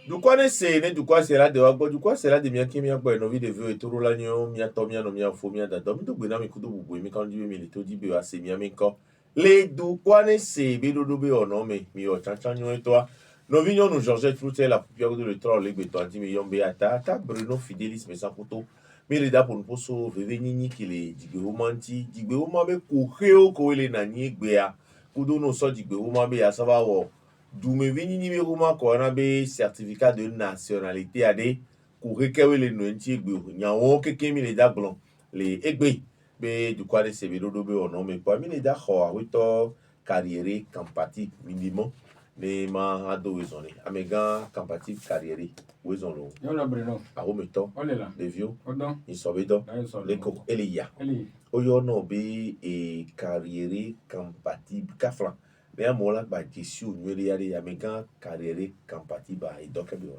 Du quoi ne c'est ne du quoi c'est là de wago du quoi c'est là de mia qui mia boy no vide veo et toro la nyo mia to mia no mia fo mia da dom do gbe na mi kudo bubu mi kan di mi le to di be wa se mia mi ko le du quoi ne c'est be do be ono me mi o chan chan nyo et toi no vi nyo no Georgette Fruté la poupière de le tro le gbe to di mi yombe ata Bruno Fidelis me sa kuto mi le da pour poso veve nini ki le digbe romanti digbe o ma be ko heo ko le na ni gbe ya kudo no so digbe o ma be ya sa va wo dume vini ni ruma ko na be certificat de nationalité ade ku rekewe le no nti egbe nyawo keke mi le da blon le egbe be du kwa de sebe dodo be ono me kwa mi le da ho awito carrière campatique minimum ne ma ado wezone amega campatique carrière wezono yo la breno a o meto olela le vieux odon isobedo le ko elia eli oyo no be e carrière campatique kafla mais moi là ba jesu nyele yare ya mega carrière campatique ba et donc bien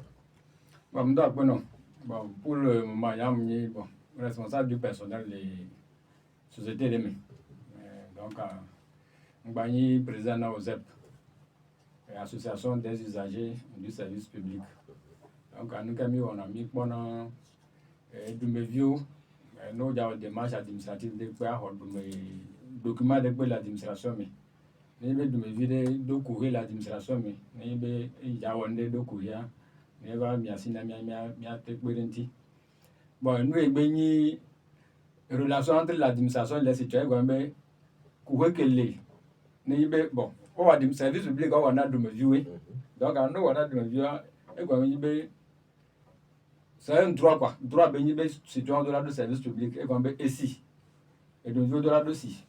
bon mdo bueno bon pour le moment yam ni bon responsable du personnel les sociétés de donc ngbanyi président na OZEP association des usagers du service public donc nous kami on a mis pendant dumevio no ja démarche administrative de quoi document de l'administration mais ni be dumevio de do courir l'administration mais ni be ja wonde do courir ni ba mi asina mi te perenti bon nous egbenyi relation entre l'administration et les citoyens gombe courir que les ni be bon o wa service public o wa na dumevio donc no wa na dumevio e gombe be c'est un droit quoi droit benyi be citoyen de la service public e gombe esi et de dollar de si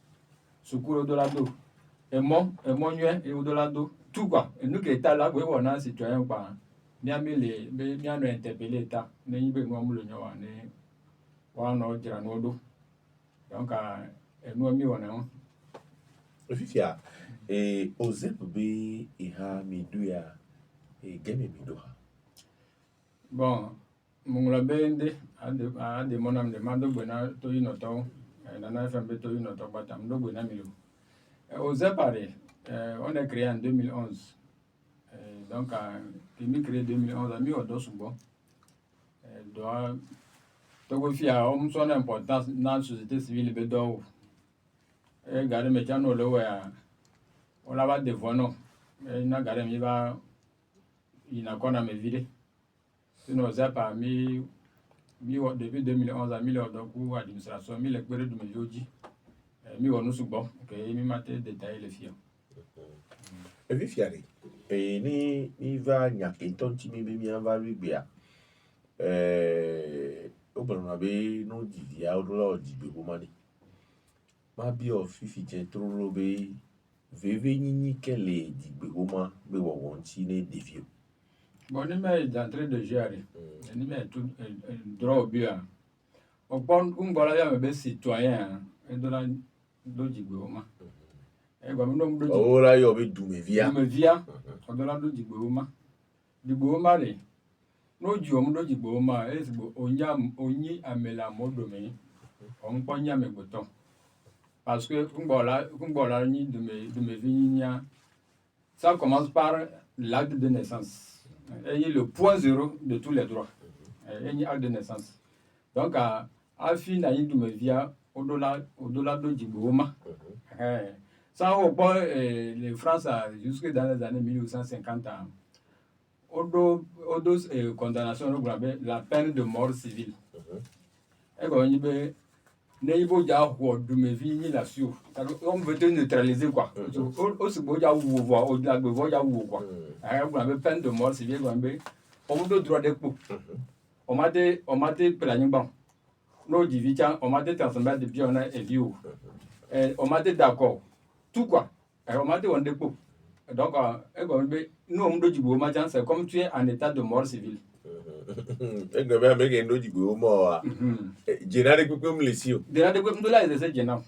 secours dollar do et mon nuet et dollar do tout quoi et nous que état là we on a citoyen quoi bien les bien interpeller état ni be ngom le nyawa ne wa no jira no do donc et nous mi wona fifia e OZEP be e ha mi duya e geme mi do ha bon mungla bende ade monam de mando bona to inoto na na FMB to inoto batam do bona milo OZEP on est créé en 2011 donc qui créé 2011 a mis au dos bon doit to fia on son importance dans la société civile be do e gare me chano le wa on la va devono na gare mi va ina kona me vide sinon OZEP a mis depuis 2011 a mis le docu administration mis le période de mejoji mi wonu sugbon que mi mate détailler les fions e fifia re e ni va nyake tonti mi be mi ava ribia o bana be no di ya o lo di be ko mani ma bi o fifi je troro be veve nini kele di be ko ma be wo won ti ne devio bon ni me d'entrée de jeu ni me tout droit bien o bon ngbola ya me be citoyen e do jigbe o ma e gba mi no do jigbe o la yo be dumevia o do la do jigbe o ma le no ju o do jigbe o ma e sigbo onyi amela modo me o npo nya me gboton parce que ngbola ni dumevia ça commence par l'acte de naissance et le point zéro de tous les droits et acte de naissance donc à fin na dumevia au-delà de Djibouma. Ça, au point, les France, jusque dans les années 1850, au-delà de condamnation, la peine de mort civile. Et quand on dit, Neibo ya ou Dumevi ni la sio. On veut te neutraliser quoi. Aussi beau ya ou voir au-delà de voya ou quoi. On avait peine de mort civile, on veut droit de coup. On m'a dit planning. No division on m'a dit transmettre depuis on a vu on m'a dit d'accord tout quoi on m'a dit on dépôt donc nous on doit dire au c'est comme tu es en état de mort civile e gbe ba me ke no di go mo wa jenare pe pe mlesio de quoi nous là c'est gênant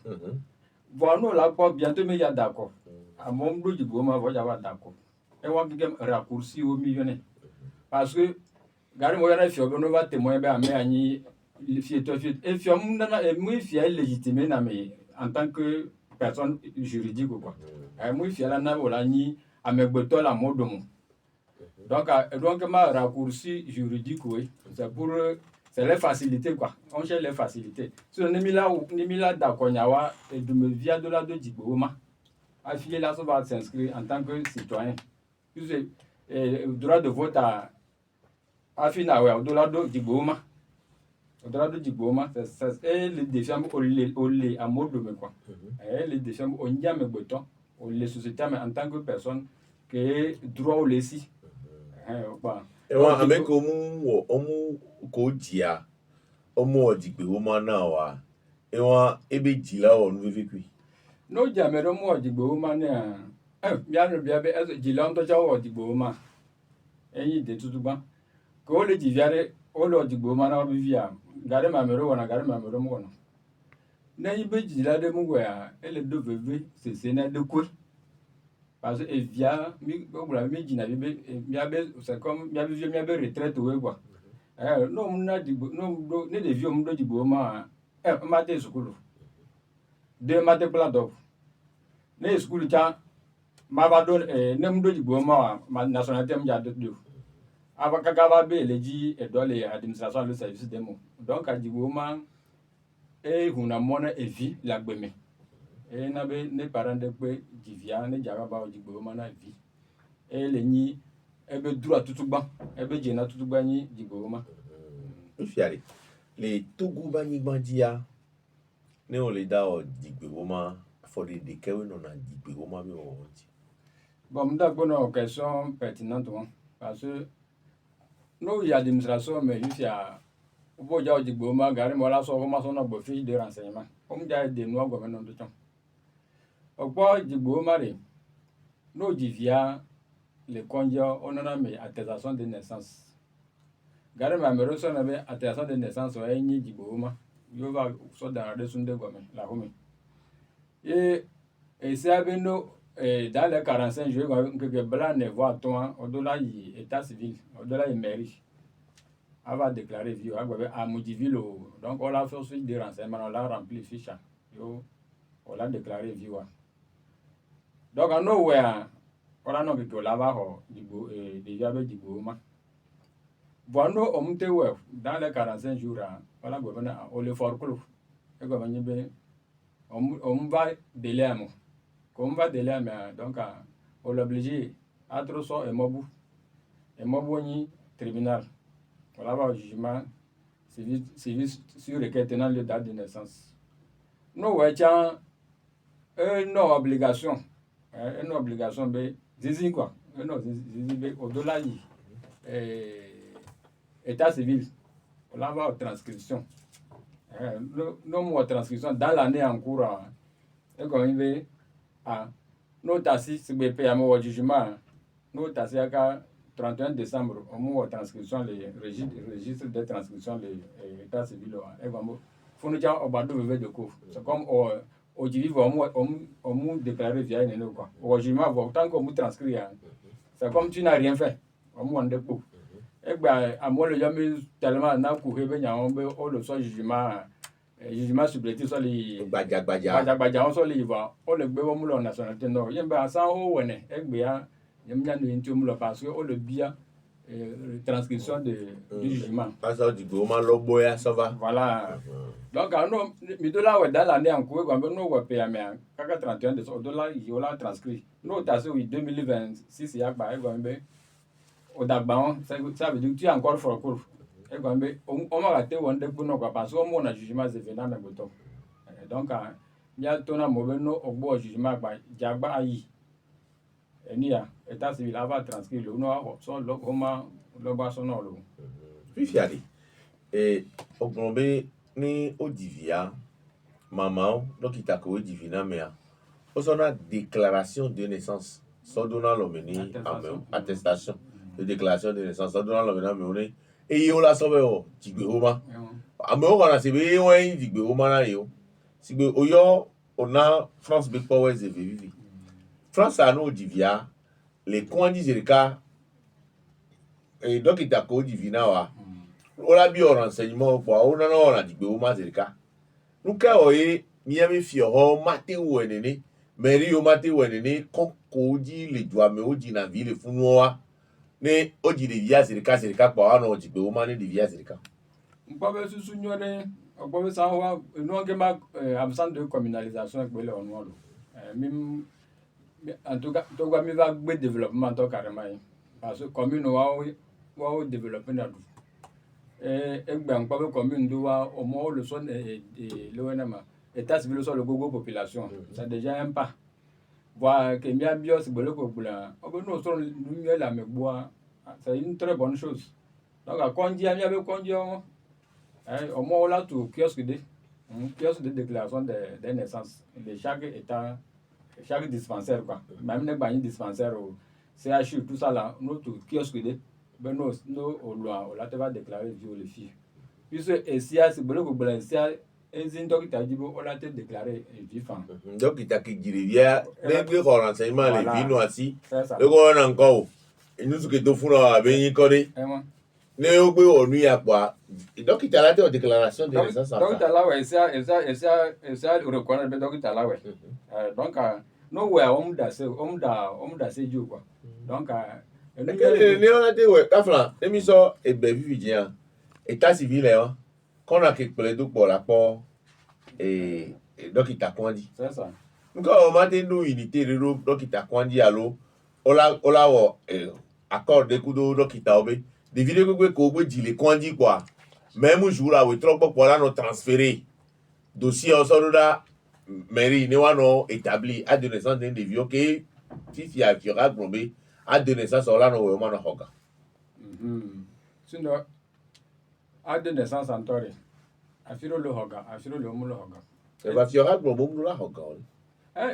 bon nous là pas bientôt mais il y a d'accord à mon do di go ma va y avoir d'accord et on va raccourci au millionnaire parce que gari mo yana fio no va témoin be ame ani et fio moi fia légitimé na me en tant que personne juridique quoi moi fia la na wala ni amegbeto la modomo Donc ma raccourci juridique, oui, c'est les facilités, quoi. On cherche les facilités. Si on est mis là d'accord, et de me via de la de Djibouma, affilié là, ça va s'inscrire en tant que citoyen. Puis le droit de vote à Afina, ouais, au-delà de Djibouma. Au-delà de Djibouma, c'est les défis au lait à mode de quoi. Les défis au Niamé Beton, au lait société, mais en tant que personne, que droit au lait si. Ewa ameko omu ko jia omu odigbe wo ma na wa ewa ebe jila o nu vikwi No jamero mo Djibouma ne bia be jila to chawo Djibouma eyi de tutuba ko le jiviare o lo Djibouma na bi via gare mamero wana gare mamero mo no na yi be jila de mu gwa ele do veve se na de ko parce que via mi ogla mi jina bi be c'est comme mi be retraite we quoi no na Djibo no ne de vieux mo do Djibouma ma te sukulu de ma te plado ne sukulu cha ma ba do ne mo do Djibouma ma nationalité mo ja do aba kaka be leji edole administration le service demo donc a Djibouma huna mona evi la gbeme na be ne parents de pe divia ne jaga ba Djibouma na vi le ni ebe droit tutugba ebe jena tutugba ni Djibouma fiari le togu bani bandia ne o le da o Djibouma for the kewe no na Djibouma mi o ti bon m'da bonne question pertinente parce que nous il y a administration mais jusqu'à bo ja Djibouma gari mo la so formation na bo fiche de renseignement comme ja de no go menon de temps opo Djibouma re no divia le conjo onana me attestation de naissance gari ma mero so na be attestation de naissance o enyi Djibouma yo va so dans la sunde go me la home et c'est abeno dans les 45 jours que blanc ne voit toi au-delà de l'état civil au-delà de mairie va déclarer vie à Moudiville donc on l'a fait suite de renseignement on l'a rempli fiche yo on l'a déclaré vie donc en nowhere on a non que la va déjà avec Djibouma bon on monte dans les 45 jours voilà gouverneur on le fort clos et gouverneur on va délai comme va délai mais donc on l'oblige à trop so et mobu ni tribunal voilà va jugement civil sur requête tenant le date de naissance nous ouais tiens une obligation be zizi quoi non zizi be au-delà état civil voilà va transcription non moi transcription dans l'année en cours et quand il veut no tasi sigbe pe amo jugement no tasi aka 31 décembre au moment transcription le registre de transcription le état civil et vraiment faut nous dire obado veve de ko c'est comme au jivi on déclarer via une quoi au jugement tant qu'on nous transcrit c'est comme tu n'as rien fait on monde dépôt et ben à moi le jamais tellement na ko hebe nya on be o le so jugement supplétif sur les baja on sur les va on le gbe mo lo nationalité non yemba san o wene egbe ya yemnya no ntum lo parce que o le bia transcription du jugement parce que Djibouma lo boya ça va voilà donc non mi de là dans l'année en cours comme no wa pe amia kaka 31 de dollar il la transcrit no ta so 2026 ya ba egbe be o dagba ça veut dire que tu es encore fort court et quand on m'a raté on découvre non parce qu'on mon jugement c'est venant dans le donc il y a ton mauvais no au bon jugement ba jagba ayi enia état civil va transcrire le no so lo homa lo ba so no lo puis fiali et ogombe ni odivia maman donc il t'a ko divina mea o so na déclaration de naissance so dona lo meni attestation de déclaration de naissance so dona lo meni et yo la sobe o Djibouma ame o kana sebe wen Djibouma na yo sigbe oyo ona France be power ze vivi France a no divia les coins zerika et donc il t'a ko divina wa o la bi o renseignement kwa o na no na Djibouma zerika nuka o e miami fi o mate wo enene meri o mate wo enene kon ko di le doa me o di na ville funu wa ne o ji devia sirika kwa ano jigbe uma ne devia sirika Mkpabe susu nyore ogbobe sanwa no gema absent de communalisation gbele onwolo. Mim en tout cas to gwa mi va gbe développement to carrément parce que commune wa développer na du. Egbe mkpabe commune do wa au moins le son le wenema état civil sur le gogo population. C'est déjà un pas. Voir que mi abios gbele ko gbula. Obo no so mi la me bois. C'est une très bonne chose. Donc à konji ami abe konji on au moins là tout kiosque de déclaration de naissance de chaque état, chaque dispensaire quoi. Même les bagnes dispensaires au CHU tout ça là, nous tout kiosque de ben nous au loin on là te va déclarer vieux les filles. Puisque et si à ce boulot que boulot si un docteur dit bon on là te déclarer vivant. Donc il t'a qui dirivia les renseignements les vino assis C'est ça. le ko na nko o nous que to funa abeyin ko de ne o gbe onu ya pa dókítà la te déclaration de naissance donc là ouais ça reconnaître ben docteur là ouais. Donc no ouais on da se jo quoi. Donc ne on a te we kafla émission ebe vivien état civil e o kona ke pele do po la po dókítà Kwandi c'est ça. nko o ma te no unité de dókítà Kwandi alo ola wo accord de kudo dókítà obe de vidéo ko gbe jile Kwandi quoi même jour là we trop pour là no transférer dossier au soroda mairie ne wa no établi à de naissance d'un devis OK si il y a qui ragbombe à de naissance là no we ma no hoga Sinon à de naissance en tori afiro le hoga afiro le mu le hoga e va fiora gbombo la hoga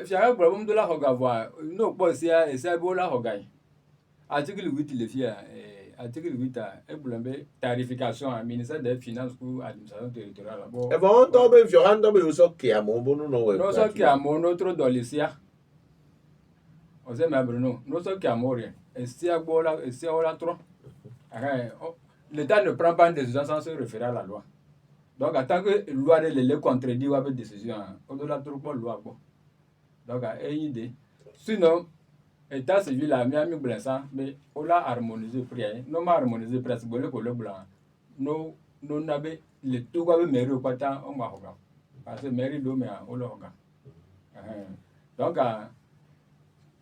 fiara gboro mu la hoga va no po si a esa bo la hoga article 8 le fia article 8 e bulambe tarification à ministère des finances ou administration territoriale bon e va on tombe fiora tombe o so ke amo bo no we no so ke amo no tro dolisia o se ma bruno no so ke amore esia gbola esia ola tro l'État ne prend pas une décision sans se référer à la loi. Donc, en tant que loi les contredit ou avec décision, au-delà de la loi. Donc, il y a une idée. Sinon, l'État civil a mis en place mais on a harmonisé le prix. Non, on a harmonisé presque le blanc. Nous avons le tout comme mairie au patin, on va regarder. Parce que mairie d'eau, mais on le regarde. Donc,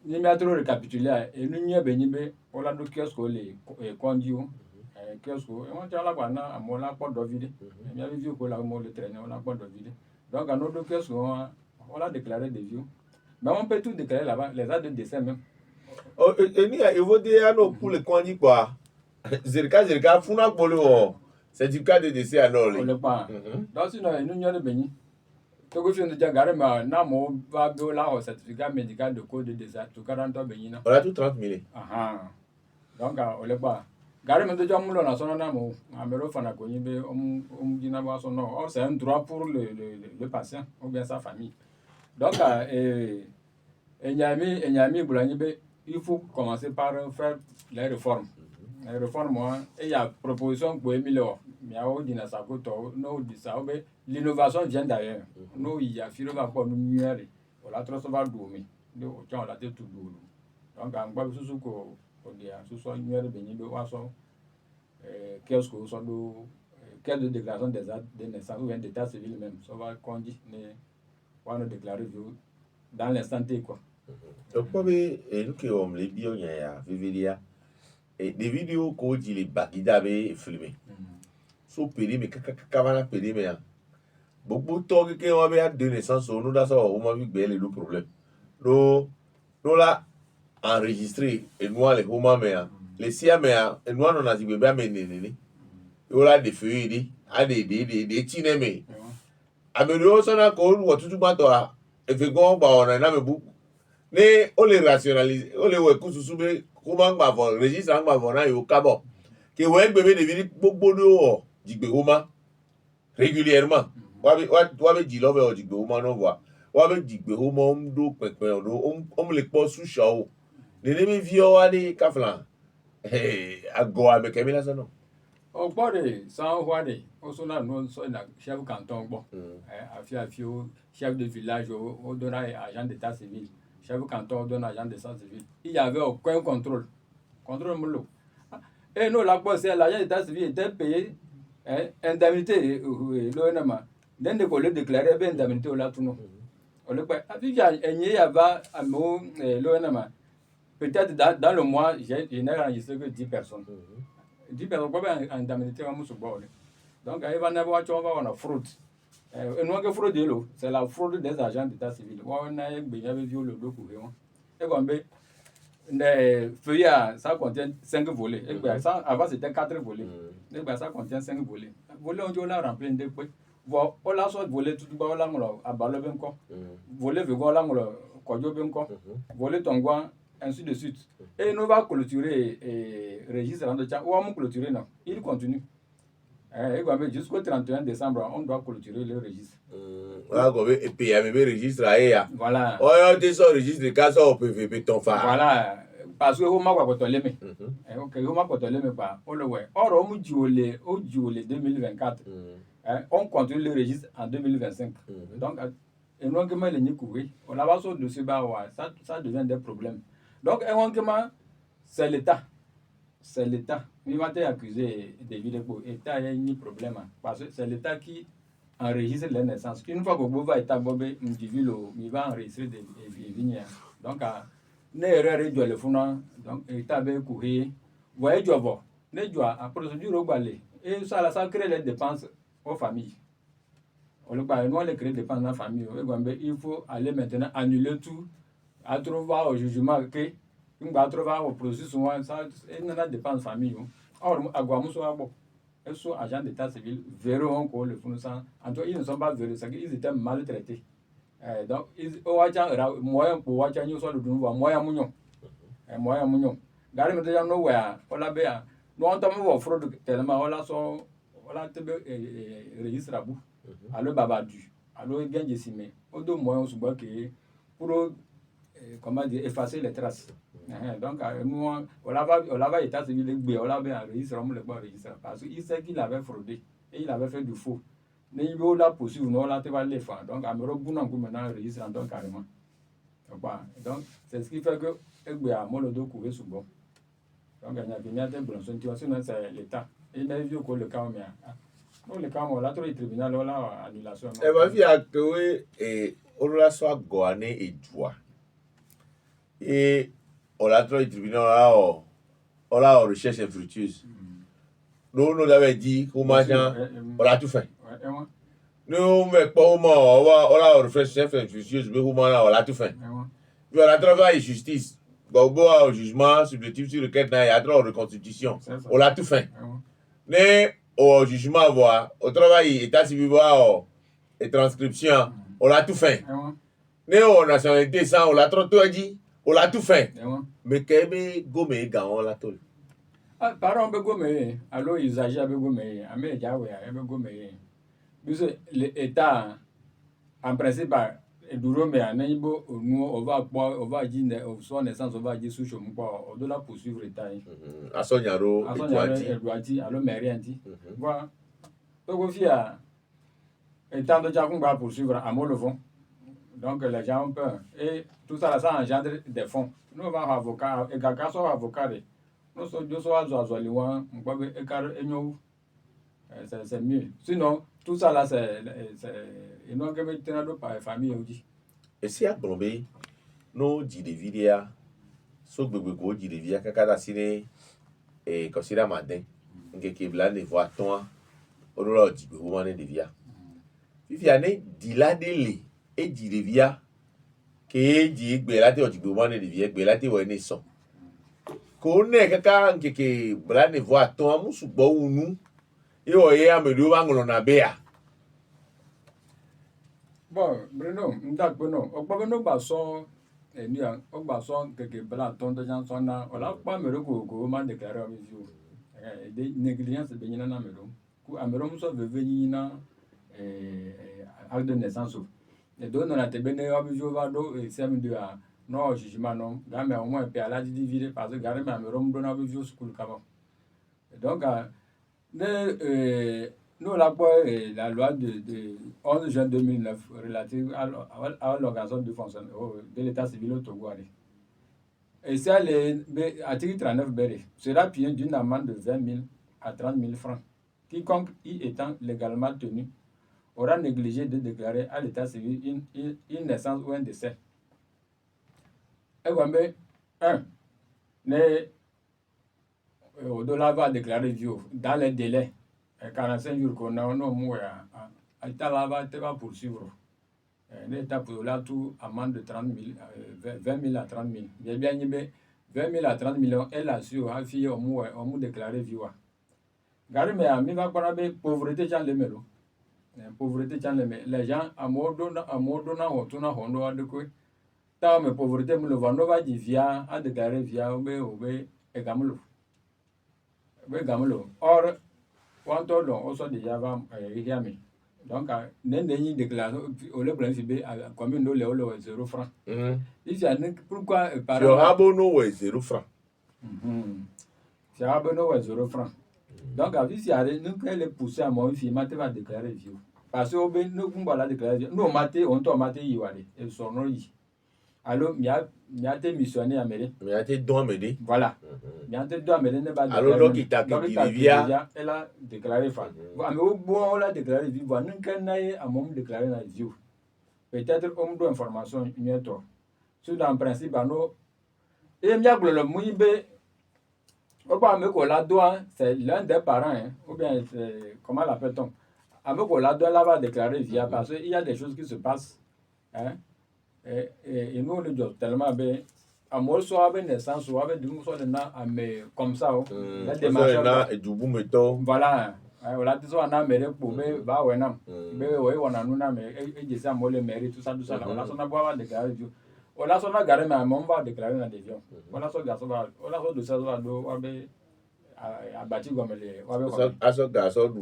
nous avons trop récapitulé. Et nous avons dit que les conduits. Kiosque on tient la guana à mon la porte de vide il y avait vu que la mot le traîner on la porte de vide donc à notre kiosque on a déclaré des vieux mais on peut tout déclarer là-bas les dates de décès même et ni e vo de ano pour le Kwandi quoi zerika funa polo certificat de décès alors le pas donc sinon nous n'y a de béni to go fion de jangare ma na mo va be la au certificat médical de code de décès tout 40 ans béni na on a tout 30 000 donc on le pas gare me de jamulo na sona na mo amelo fana ko yibe dina ba so no c'est un droit pour le patient ou bien sa famille donc enyami bulani be il faut commencer par faire les réformes moi et il y a proposition pour Emilio miao dina sa ko to no di sa be l'innovation vient d'ailleurs no il y a filo va ko no miere o la troso va domi de o chan la te tout dulu donc an gba susu ko dia susu miere be ni be wa so qu'est-ce que so do quelle de déclaration des naissances ou bien d'état civil même ça va conduire ne on a déclaré dans l'instant T quoi donc quoi be nous que on les bio ya vivilia et des vidéos ko di les bagida be filmé so péré mais kaka péré mais beaucoup to que on be de naissance on da ça on m'a vu le problème no là enregistré et nous les homa mais les siamea et nous on a dit bébé menene ola de feuille a de tineme amelo sona ko wo tutu bato a efe go gba ona na mebu ne o le rationaliser o le we kususu be ko ma gba for register gba for na yo kabo ke we gbebe de bi gbogbo o jigbe homa régulièrement wa be ji love o jigbe homa no wa be jigbe homa ndo pepe o le po su show ne me vio wa de kaflan ago avec Emile Sono. O gbọ́dọ̀ san wade o so na no so na chef canton gbo afio chef de village o donna agent d'état civil chef canton o donna agent d'état civil il y avait aucun contrôle mo lo Et nous, la poste, l'agent d'état civil était payé indemnité, l'ONM. D'un des collègues déclaré indemnité au latin. On le paye. Il y a l'ONM. Peut-être dans le mois, je n'ai enregistré que 10 personnes. 10 personnes, quoi, indemnité, on m'a soubourné. Donc, il va y avoir une fraude. Et nous, que fraude, c'est la fraude des agents d'état civil. On a violé le document. Et comme les feuilles, ça contient 5 volets. Avant, c'était 4 volets. Ça contient 5 volets. Volets, on a rempli des points. On a soit volé tout le monde à Balo Benko. Volé, on a Kodjo Benko. Volé, Tongwa, ainsi de suite. Et nous va clôturer le registre en deux ou on clôturer, non. Il continue. Jusqu'au 31 décembre, on doit clôturer le registre. Et puis, il y a même registre à Voilà. Oh, il y a des registres de cas au PVP, ton phare. Voilà. Parce que vous m'avez pas toléré. Ok, vous m'avez pas toléré pas. Oh, le ouais. Or, on dit au 2024. On continue le registre en 2025. Donc, énormément les nicouvés. On a pas sur dossier ça devient des problèmes. Donc, énormément, c'est l'État. C'est l'État. Il m'a été accusé de vidéos. L'État a un problème. Parce que c'est l'État qui enregistre les naissances. Une fois que vous va l'État, il va enregistrer des vignes. Donc, ne erreur est le fond. Donc, l'État va courir. Vous voyez, tu vois, la procédure au balai. Et ça crée les dépenses aux familles. On les crée des dépenses dans la famille. Il faut aller maintenant annuler tout, à trouver au jugement que on va trouver au processus souvent ça il n'a dépense famille. Or à Guamuso abo, ils sont agents d'état civil verront encore le fond ça. En tout ils ne sont pas verrés, c'est qu'ils étaient maltraités. Donc ils moyen pour watcher nous sur le nouveau moyen mignon. Moyen mignon. Gare me déjà no where on la béa. Nous entendons fraude tellement on la so on la te registre à bout. Alors babadu. Alors gagne simé. Au deux moyens sous que pour comment dire effacer les traces. Donc on l'avait état civil on l'avait enregistré on le registre parce qu'il sait qu'il avait fraudé et il avait fait du faux. Mais il veut la poursuivre non là tu vas les faire. Donc amero buna ko maintenant enregistré donc carrément. Donc c'est ce qui fait que egbe a mo le do couver sous bon. Donc il y a bien des blancs sinon c'est l'état. Et il a vu que le cas non le cas là trop le tribunal là annulation. Et ma vie a trouvé et on l'a soit goané et joie. Et on l'a trouvé le tribunal là on l'a en recherche infructueuse. Nous avons dit qu'on on l'a tout fait. Nous mais pas on l'a en recherche infructueuse mais on l'a tout fait. Puis on a travaillé justice. Bon au jugement subjectif sur lequel il y a trop de reconstitution. On l'a tout fait. Mais au jugement au travail état civil et transcription on l'a tout fait. Mais au nationalité ça on l'a trop dit. On l'a tout fait. Mais quand même gomme on l'a tout. Par exemple, gomme alors ils agissent avec gomme mais jawe avec gomme. Parce l'État en principe duro mais anaibo nous on va dire son naissance on va dire sous chemin quoi on doit poursuivre l'État. Asonyaro Edouardi alors mairie anti. Voilà. Donc au final étant de déjà qu'on va poursuivre à mon le fond. Donc les gens ont peur et tout ça ça engendre des fonds. Nous on va avocat et quelqu'un soit avocat. Nous sommes deux soit zoaliwan on va c'est mieux. Sinon tout ça là c'est ils n'ont que mettre par famille aussi. Et si à Bromé no dit de vidéa so gbegbo dit de vidéa kakada sine et considère matin ngeke bla ne voit toi orola dit gbegbo mané de via. Viviane dit la délé et dit de via que dit gbelate o dit gbegbo mané de via gbelate wo ne son. Ko ne kaka ngeke bla ne voit toi musu gbo unu e o ye amedo wa ngolo na bea. Bon, Bruno, Bruno, au pas nous passons et nous au passons que bla ton de gens sont là, on l'a pas me recours m'a déclaré avec vous. Des négligences de bénina na mero. Ku amero muso veveni na acte de naissance. Et donc on a te béné avec vous va do et c'est de non jugement non, là mais au moins pe ala diviser parce que garé mais amero me donne avec vous school kaba. Donc nous, la loi de 11 juin 2009 relative à l'organisation de fonctionnement de l'état civil au Togo. Et ça, l'article 39 BR sera puni d'une amende de 20 000 à 30 000 francs. Quiconque y étant légalement tenu aura négligé de déclarer à l'état civil une naissance ou un décès. Et voilà, 1. Au-delà va déclarer vieux dans les délais. 45 jours qu'on a, on va poursuivre. L'État pour là tout amende de 30 000, 20 000 à 30 000. Bien, 20 000 à 30 millions, elle a su, a fait on déclaré vieux. Gare mais à mi va pas pauvreté dans les mélos. Pauvreté dans les gens à mordona ou tuna hondo à de quoi. Tant mais pauvreté me le vendre va dire via à déclarer via ou et gamelo. Or, quand on soit déjà va y donc, n'ayez déclaré au lieu de combien de l'eau 0 francs. Pourquoi par exemple, abono est 0 francs. C'est abono est 0 francs. Donc, à si nous qu'elle poussé à mon fille, maté va déclarer vieux. Parce que nous pouvons la déclarer. Nous maté, on t'a maté y aller. Et son nom y. Alors, il y a été missionné à Méré. Il y a été don à Méré. Voilà. Il y a été don à Méré. Alors, donc, il t'a via. Elle a déclaré fin. Mais au bon, on l'a déclaré vivant. Nous qu'elle n'aille à mon déclaré la vieux. Peut-être on doit information une autre. Sur dans le principe, nous. Et bien, le mouillé. C'est l'un des parents, ou bien comment l'appelle-t-on? Amekola va déclarer via parce qu'il y a des choses qui se passent. Hein? Et nous, on est tellement bien. À moi, soit avec naissance, soit avec du moussol, comme ça. Voilà. Voilà, tout ça, on a méré pour me, bah, ouais, non. Mais ouais, on a nous, et je sais, moi, le mérite, tout ça, on a son avoir déclaré via. On a son agarré, mais on va déclarer dans des vions. On a son garçon, on a son de ça, abati gomele aso garçon du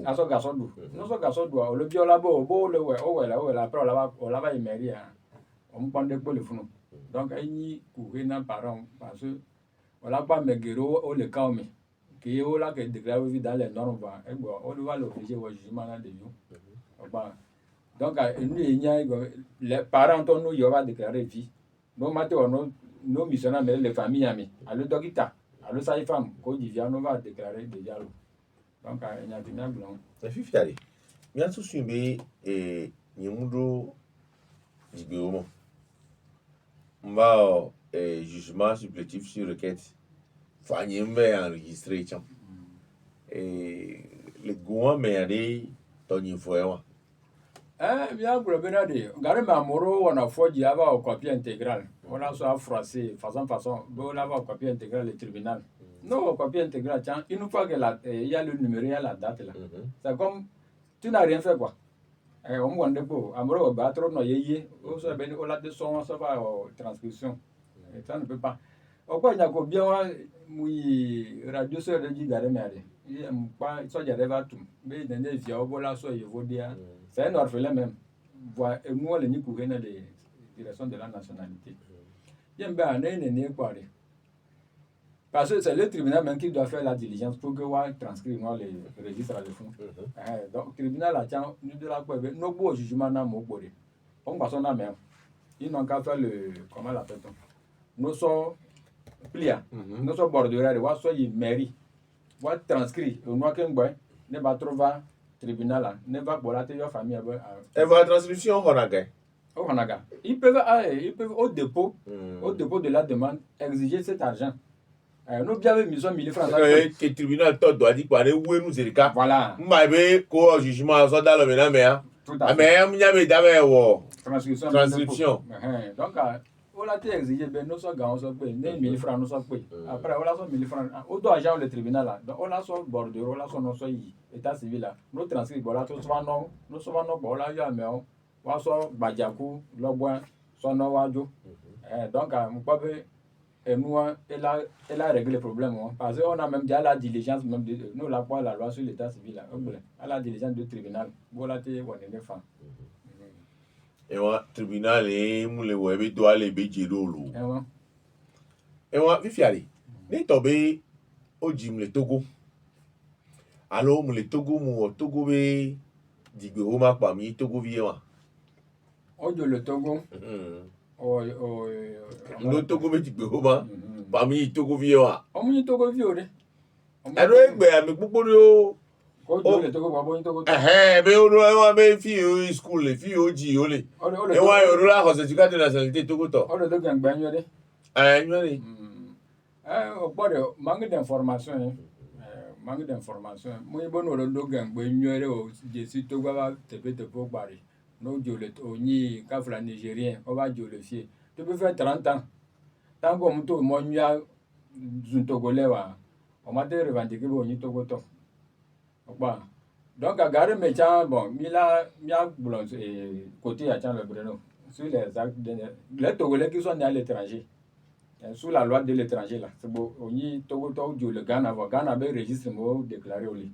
no so garçon du o le bi ola bo le we o la après o la va imeria on prend de le funu donc ayni ku na parent parce que on la pas megero o le ka mi qui o la que déclare vie dans les normes va e bo o va l'obliger au jugement là de you donc les parents on nous y va déclarer vie no matter no missionnaire mais les familles ami à le docteur alors ça y femme quand il vient on va déclarer déjà donc il y a bien blanc la fille fiare bien sous suivi et nyemudo dibeomo mba jugement supplétif sur requête fa nyembe enregistré cham et le goa me ade tony foewa bien pour le benade gare mamoro on a foji ava au copie intégrale on a soit français façon bon là va au copie intégrale le tribunal non copie intégrale tiens une fois que il y a le numéro il y a la date là c'est comme tu n'as rien fait quoi on voit dépôt amoro ba trop no yeye o so ben o la de son ça va transcription et ça ne peut pas o quoi il y a ko bien oui radio so de di gare mare il pas so ja reva tout mais dans des via o la so il vaut dire c'est un orphelin même voit et moi le ni courir dans les directions de la nationalité bien ben né quoi parce que c'est le tribunal même qui doit faire la diligence pour que on transcrire dans les registres de fonds. Donc le tribunal a tiens nous de la quoi no beau jugement na mo boré. On passe on a même. Ils n'ont qu'à faire le comment l'appelle-t-on? Nous sommes plia. Nous sommes borderais, wa so y mairie. Wa transcrit au noir qu'un boy ne va trouver tribunal ne va pour la télé famille et votre transcription Hanaga. Ils peuvent au dépôt de la demande exiger cet argent. Nous bien mis 1000 francs. Que le tribunal doit dire quoi où nous c'est le cas. Voilà. M'avait quoi jugement ça dans le maintenant mais transcription. Donc on a été exigé ben nous sommes gars on soit payé 1000 francs nous sommes payés. Après on a soit 1000 francs. On doit agir le tribunal là. Donc on a soit bordereau on a soit non soit état civil là. Nous transcrit voilà tout souvent non bon là il y a mais on soit badjakou loboin soit non wajo. Donc on peut et nous, elle a réglé le problème. Parce qu'on a même déjà la diligence, même de, nous, la loi sur l'état civil, à la diligence du tribunal. Voilà, tu es des femmes. Et moi, tribunal, et moi, le web doit aller béjir l'eau. Et moi, vifiari, n'est tombé au gym le Togo. Alors, le Togo, dit que Roma parmi Togo viewa. Oh, le Togo. no Togo méjì gbé ó má pàmì Togo fi wà ọmọ yín Togo fi òde ẹnu ẹgbẹ àmì púpọ̀ ni ó kó jò lè Togo bàbá yín Togo tó bẹ ó ẹwọn bẹ fi ó school lè fi ó jì ó lè ẹwọn ayọ̀rọ̀ lákọ̀ọ́sẹ̀ tí káàdì nationalité Togo tọ̀ ọ̀rẹ́ tó gẹ̀ ń gbẹ́yìn ọdẹ ẹ̀yìn ni ọ̀pọ̀dẹ̀ manque d'information yẹn manque d'information mo yẹ bọ́nà ọ̀rọ̀ tó gẹ̀ ń gbẹ́yìn ọdẹ ò jẹ́sí Togo bá tẹ̀pẹ́tẹ̀pẹ́ ó parí n'o jò lè ònyì káfíńà nigérien ó bá jò lè fi tó bí fẹ́ 30 ans tant que mo tó mọ nyà zun Togolais wa o ma te revendiquer bo nyi Togo to okpa donc gare me cha bon mia blon côté à chan le Breno sur les actes les Togolais qui sont nés à l'étranger sous la loi de l'étranger là c'est bon onyi Togo to jo le Ghana be registre mo déclaré au lit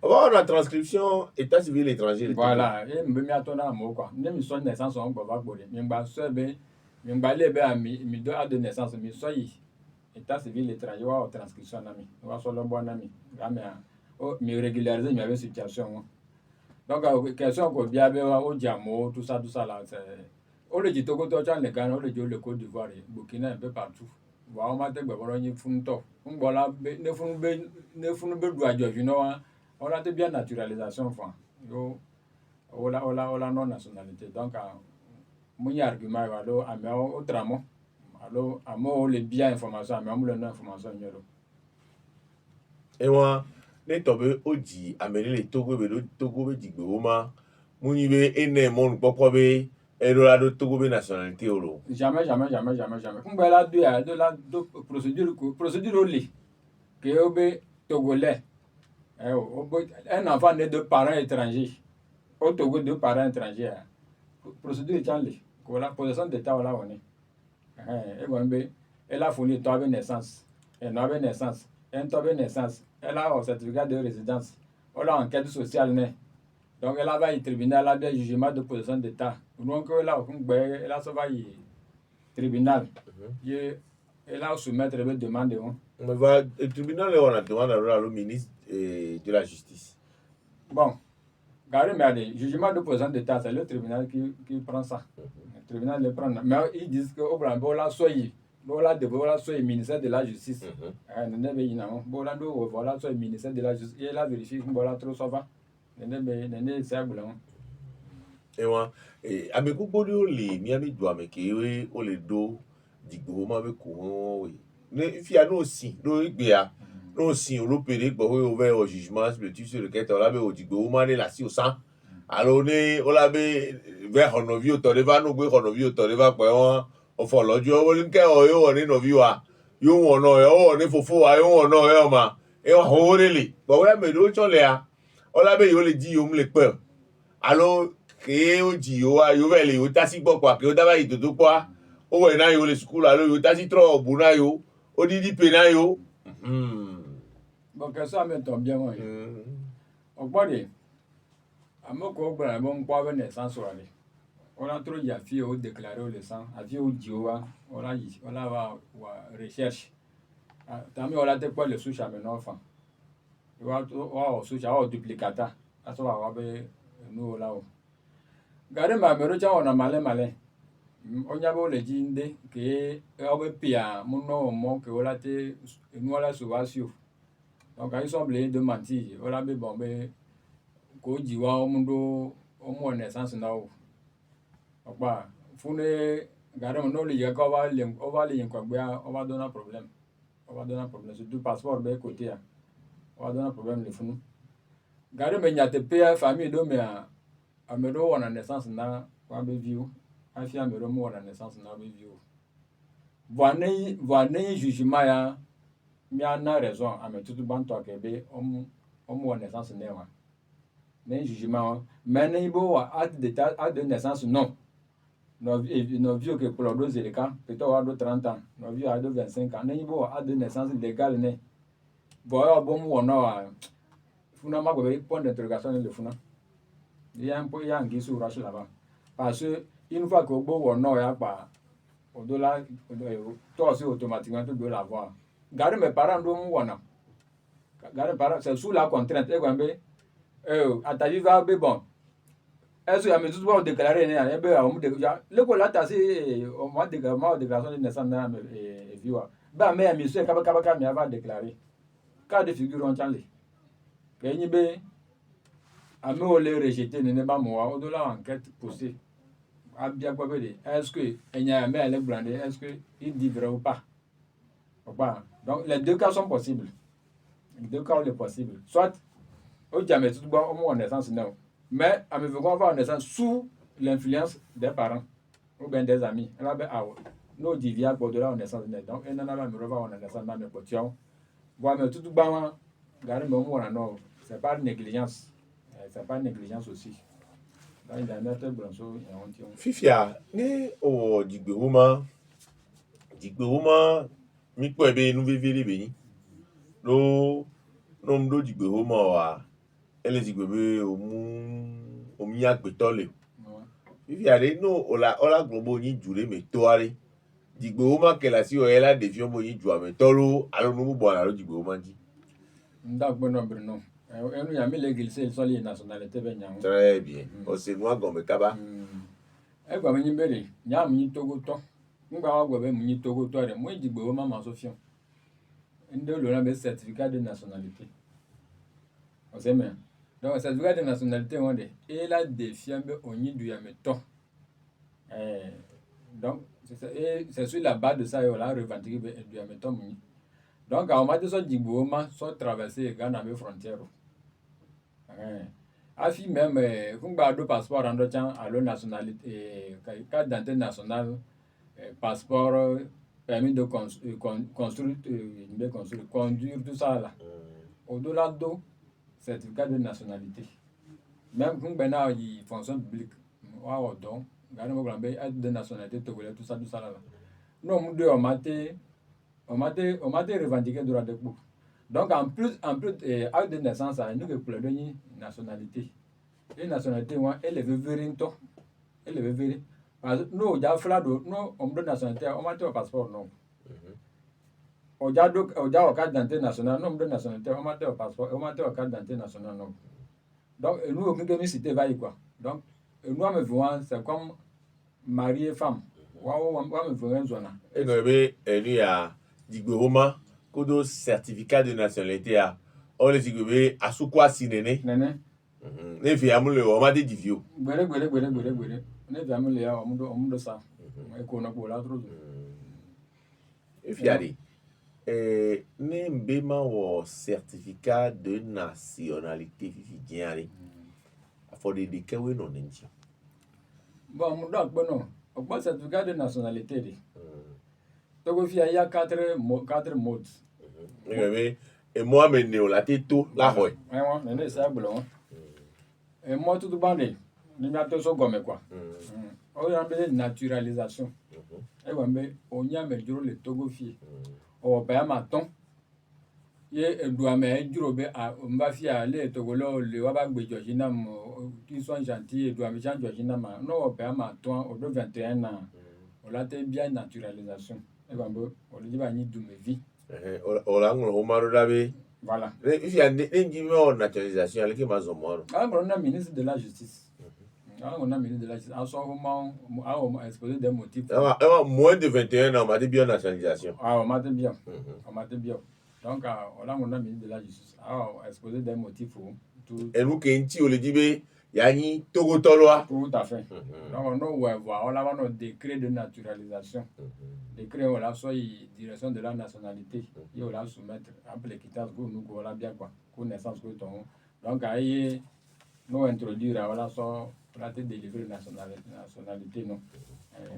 on a transcription état civil étranger voilà et me atona mo quoi ne mi son naissance on ba gbore mi gba so be mi gba le be mi do a de naissance mi so yi état civil étranger wa transcription na mi wa so lo bo na mi ga me mi régulariser mi avec situation donc question ko bia be wa o jamo tout ça là c'est o le ji Togo to chan le Ghana o le jo le Côte d'Ivoire Burkina un peu partout wa o ma te gbe boro yin fun to ngbola be ne fun be du ajo fi no wa on a te bien naturalisation fa yo ola non nationalité donc mon argument wa lo ame o tramo alo amo le bien information ame amo le non information nyoro ewa ne tobe oji ameli le Togo be jigbe o ma muni be ene mon popo be erola do Togo be nationalité oro jamais ngba la do procédure o le que o be Togolais un enfant né de parents étrangers au Togo de parents étrangers procédure change ko la possession d'état wala woni elle a fourni toi avec naissance elle n'a avec naissance un toi avec naissance elle a un certificat de résidence elle a enquête sociale né donc elle a va au tribunal là bien jugement de possession d'état donc elle a ça va au tribunal elle a soumettre une demande mais va le tribunal on a demandé au ministre de la justice bon gare mais jugement de possession d'état c'est le tribunal qui prend ça le tribunal le prend mais ils disent que au Brambo là soyez voilà soit ministère de la justice ne be ina bola do voilà soit ministère de la justice et la vérifie bola trop ça va ne c'est agula ewa ame gbogbo o le mi ami do ame ke o le do digbo ma be ko we ne fi ano sin do igbe a no sin européen gbo we over au jugement sur lequel on la be o digbo ma ne la si o san alo ne o la be vers honovi o to le va no gbe honovi o to le va pe won o fo lọ́jọ́ o le nke o yo ni no vi wa yo won no o ni fofo wa yo won no e ma e wa ho rele bo we me do chole a o la be yo le ji yo mu le pe alo ke o ji yo wa yo ve le yo ta si gbo kwa ke o da ba idodo kwa o we na yo le school alo yo ta si tro obu na yo o di pe na yo bon que ça me tombe bien moi o gbode amoko gbara mo npa be naissance wa le on a trop y a fi o déclarer le sang a fi o diowa on va recherche tammi on a te quoi le souche ame no enfant o souche o duplicata aso wa be nu la o gare ma mero cha ona male onya bo le jinde ke o be pia mu no mo ke o la te nu la souvasio donc ils sont obligés de mentir o la be bon be ko jiwa o mu do o mo naissance na o okpa fune gare no le ye ko va le ko gbe on va donner problème surtout passeport be côté a on va donner problème le funu gare me nyate pe famille do me a me do wona naissance na wa be viu a fi a me do mo wona naissance na be viu voine jugement ya mi ana raison a me tutu ban to ke be o mo naissance na wa ne jugement mais ne bo acte de naissance non nos vieux que pour l'autre c'est le cas peut-être à 30 ans nos vieux à 25 ans n'est pas à de naissance légale né bon on a funa ma go point d'interrogation le funa il y a un peu il y a un guisu rush là-bas parce que une fois que bo on ya pa au dollar toi aussi automatiquement tu dois l'avoir garde mes parents do mu wona garde parents c'est sous la contrainte et gombe à ta vie va be bon est-ce que mais tout va déclarer né ebe a de ya le ko lata si o ma déclaration de naissance na e viwa ba me mi so ka mi ava déclarer cas de figure on chanle ke nyi be ame o le rejeter ne ba mo wa o do la enquête poussée abia kwa be est-ce que enya me le blindé est-ce que il dit vrai ou pas donc les deux cas sont possibles les deux cas sont possibles soit au jamais tout bon on naissance non mais à me veut qu'on va naissance sous l'influence des parents ou bien des amis là ben ah no divia pour de la naissance donc et nana me revoir on naissance na me potion voir mais tout bon garder me on non c'est pas négligence c'est pas négligence aussi donc il a mettre blanco et on tient fifia ne o jigbe homa mi po ebe nu vevere be yin no mdo jigbe homa wa ele jigbe be omu agbeto le fifia re no ola globo yin jure me toare jigbe homa ke la si o ela defi omo yin ju ame tolo alo nu bo na lo jigbe homa ji nda gbono brno enu ya mi le glisse so li nationalité be nyam très bien o se nu agombe kaba egwa mi bere nya mi togo to ngba wa gbe mi togo to re mo jigbe homa ma so fion ndo lo na be certificat de nationalité on sait mais donc certificat de nationalité on de et la défiant be onyi du ya me to donc c'est sur la base de ça on a revendiqué du ya me to mi donc on m'a dit so jigbe homa so traverser Ghana be frontière afi même ngba do passeport ando chan alo nationalité carte d'identité nationale passeport permis de construire conduire tout ça là au-delà de certificat de nationalité même ngba na y fonction publique wa odon gane mo grambe acte de nationalité togolais tout ça là non nous deux on m'a revendiqué droit de coup donc en plus acte de naissance ça nous que pour donner nationalité et nationalité moi elle veut verinto elle veut vérin parce que nous ja flado non on donne nationalité on m'a un passeport non o ja carte d'identité nationale non on donne nationalité on m'a un passeport on m'a un carte d'identité nationale non donc nous aucun que nous cité va quoi donc nous me voyons c'est comme mari et femme wa me voyons zona e no be enu ya jigbe homa kodo certificat de nationalité a o le jigbe be asukwa sinene nene ne fi amule o ma de divio gbere ne bi amule ya omudo sa e ko na ko la tro if yari ne mbe ma wo certificat de nationalité fifi diari for the kewe no nji bon mu do agbono ogbo certificat de nationalité de to go fi ya quatre modes be e mo amene o la teto la hoy won ne sa agbono e mo tout bande ni na to so gome quoi o ya be naturalisation e wa be onya me juro le togo fi o ba ma ton ye edu ame juro be a mba fi a le togolo le wa ba gbejo jina mo qui sont gentils edu ame jan jina ma no o ba ma ton o do 21 ans o la te bien naturalisation e wa be o le ba ni du me vie o la ngolo homa ro dabe voilà if ya nji me o naturalisation ale ke mazomo on a ministre de la justice on a ministre de la justice en son moment a exposé des motifs moins de 21 ans on m'a dit bien nationalisation on m'a dit bien donc on a ministre de la justice a exposé des motifs tout et nous ke nti o le dit be ya ni togo toloa tout à fait donc on a voir on a un décret de naturalisation décret on a soit direction de la nationalité et on a soumettre après l'équitance pour nous on a bien quoi connaissance que ton donc aí nous introduire voilà soit on a été délivré nationalité non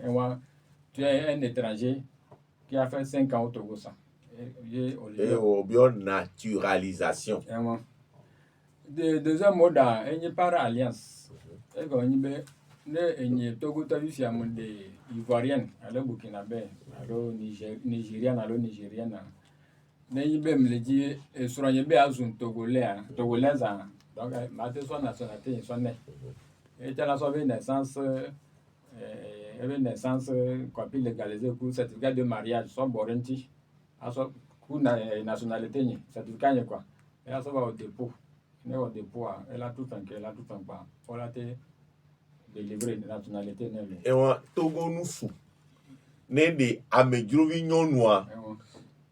et moi tu es un étranger qui a fait 5 ans au Togo ça et au bio naturalisation et moi deuxième mode il n'y a pas alliance et quand il be ne Togo ta vifia monde ivoirienne alors burkinabé alors nigérienne alors nigérienne ne yibe me le dit et sur un be azun togolais togolaise donc ma te soit nationalité soit né et tu as la naissance copie légalisée pour certificat de mariage soit borenti a soit pour nationalité ni certificat ni quoi et ça va au dépôt ne au dépôt elle a tout en pas on a te délivrer la nationalité. Et on Togo nous sous. Né de Amedjovi Nyonwa.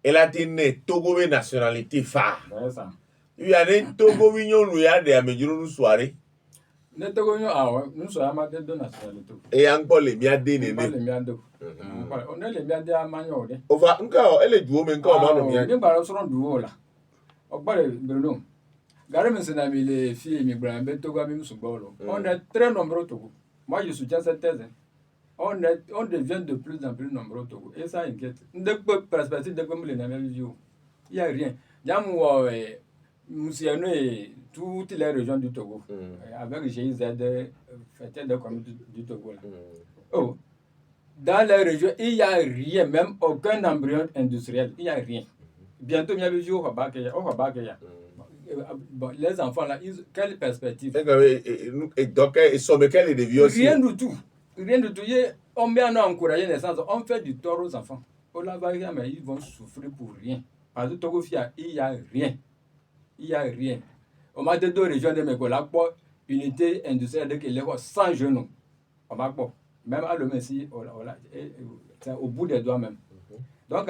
Elle a été née Togo de nationalité phare. C'est ça. Il y a des Togo Nyonwa de Amedjovi nous soirée. Ne Togo nous sommes de nationalité. Et encore les miens dénés. On est les miens à Magno. On va encore, elle est douée, mais encore, on va nous parlons sur un duo là. On parle de l'homme. Gardez mes les filles, mes bras, mais Togo, même sous bolo. On est très nombreux Togo. Moi, je soutiens cette thèse. On devient de plus en plus nombreux Togo. Et ça inquiète. De quoi perspective de comme les nations. Il n'y a rien. Nous sommes toutes les régions du Togo. Avec GIZ, fait des communes du Togo. Oh, dans les régions, il n'y a rien, même aucun embryon industriel. Il n'y a rien. Bientôt, il y a vu au Habakeya. Bon, les enfants là, quelle perspective? Et donc, ils sont quels des vieux aussi? Rien du tout. Rien du tout. On met en encourager les naissance. On fait du tort aux enfants. Au Lavaria, mais ils vont souffrir pour rien. Parce que Togo, il n'y a rien. Il n'y a rien. On m'a dit deux régions de Mégola, unité industrielle de Kéléko, 100 genoux. On m'a dit, même à le Messi, au bout des doigts même. Donc,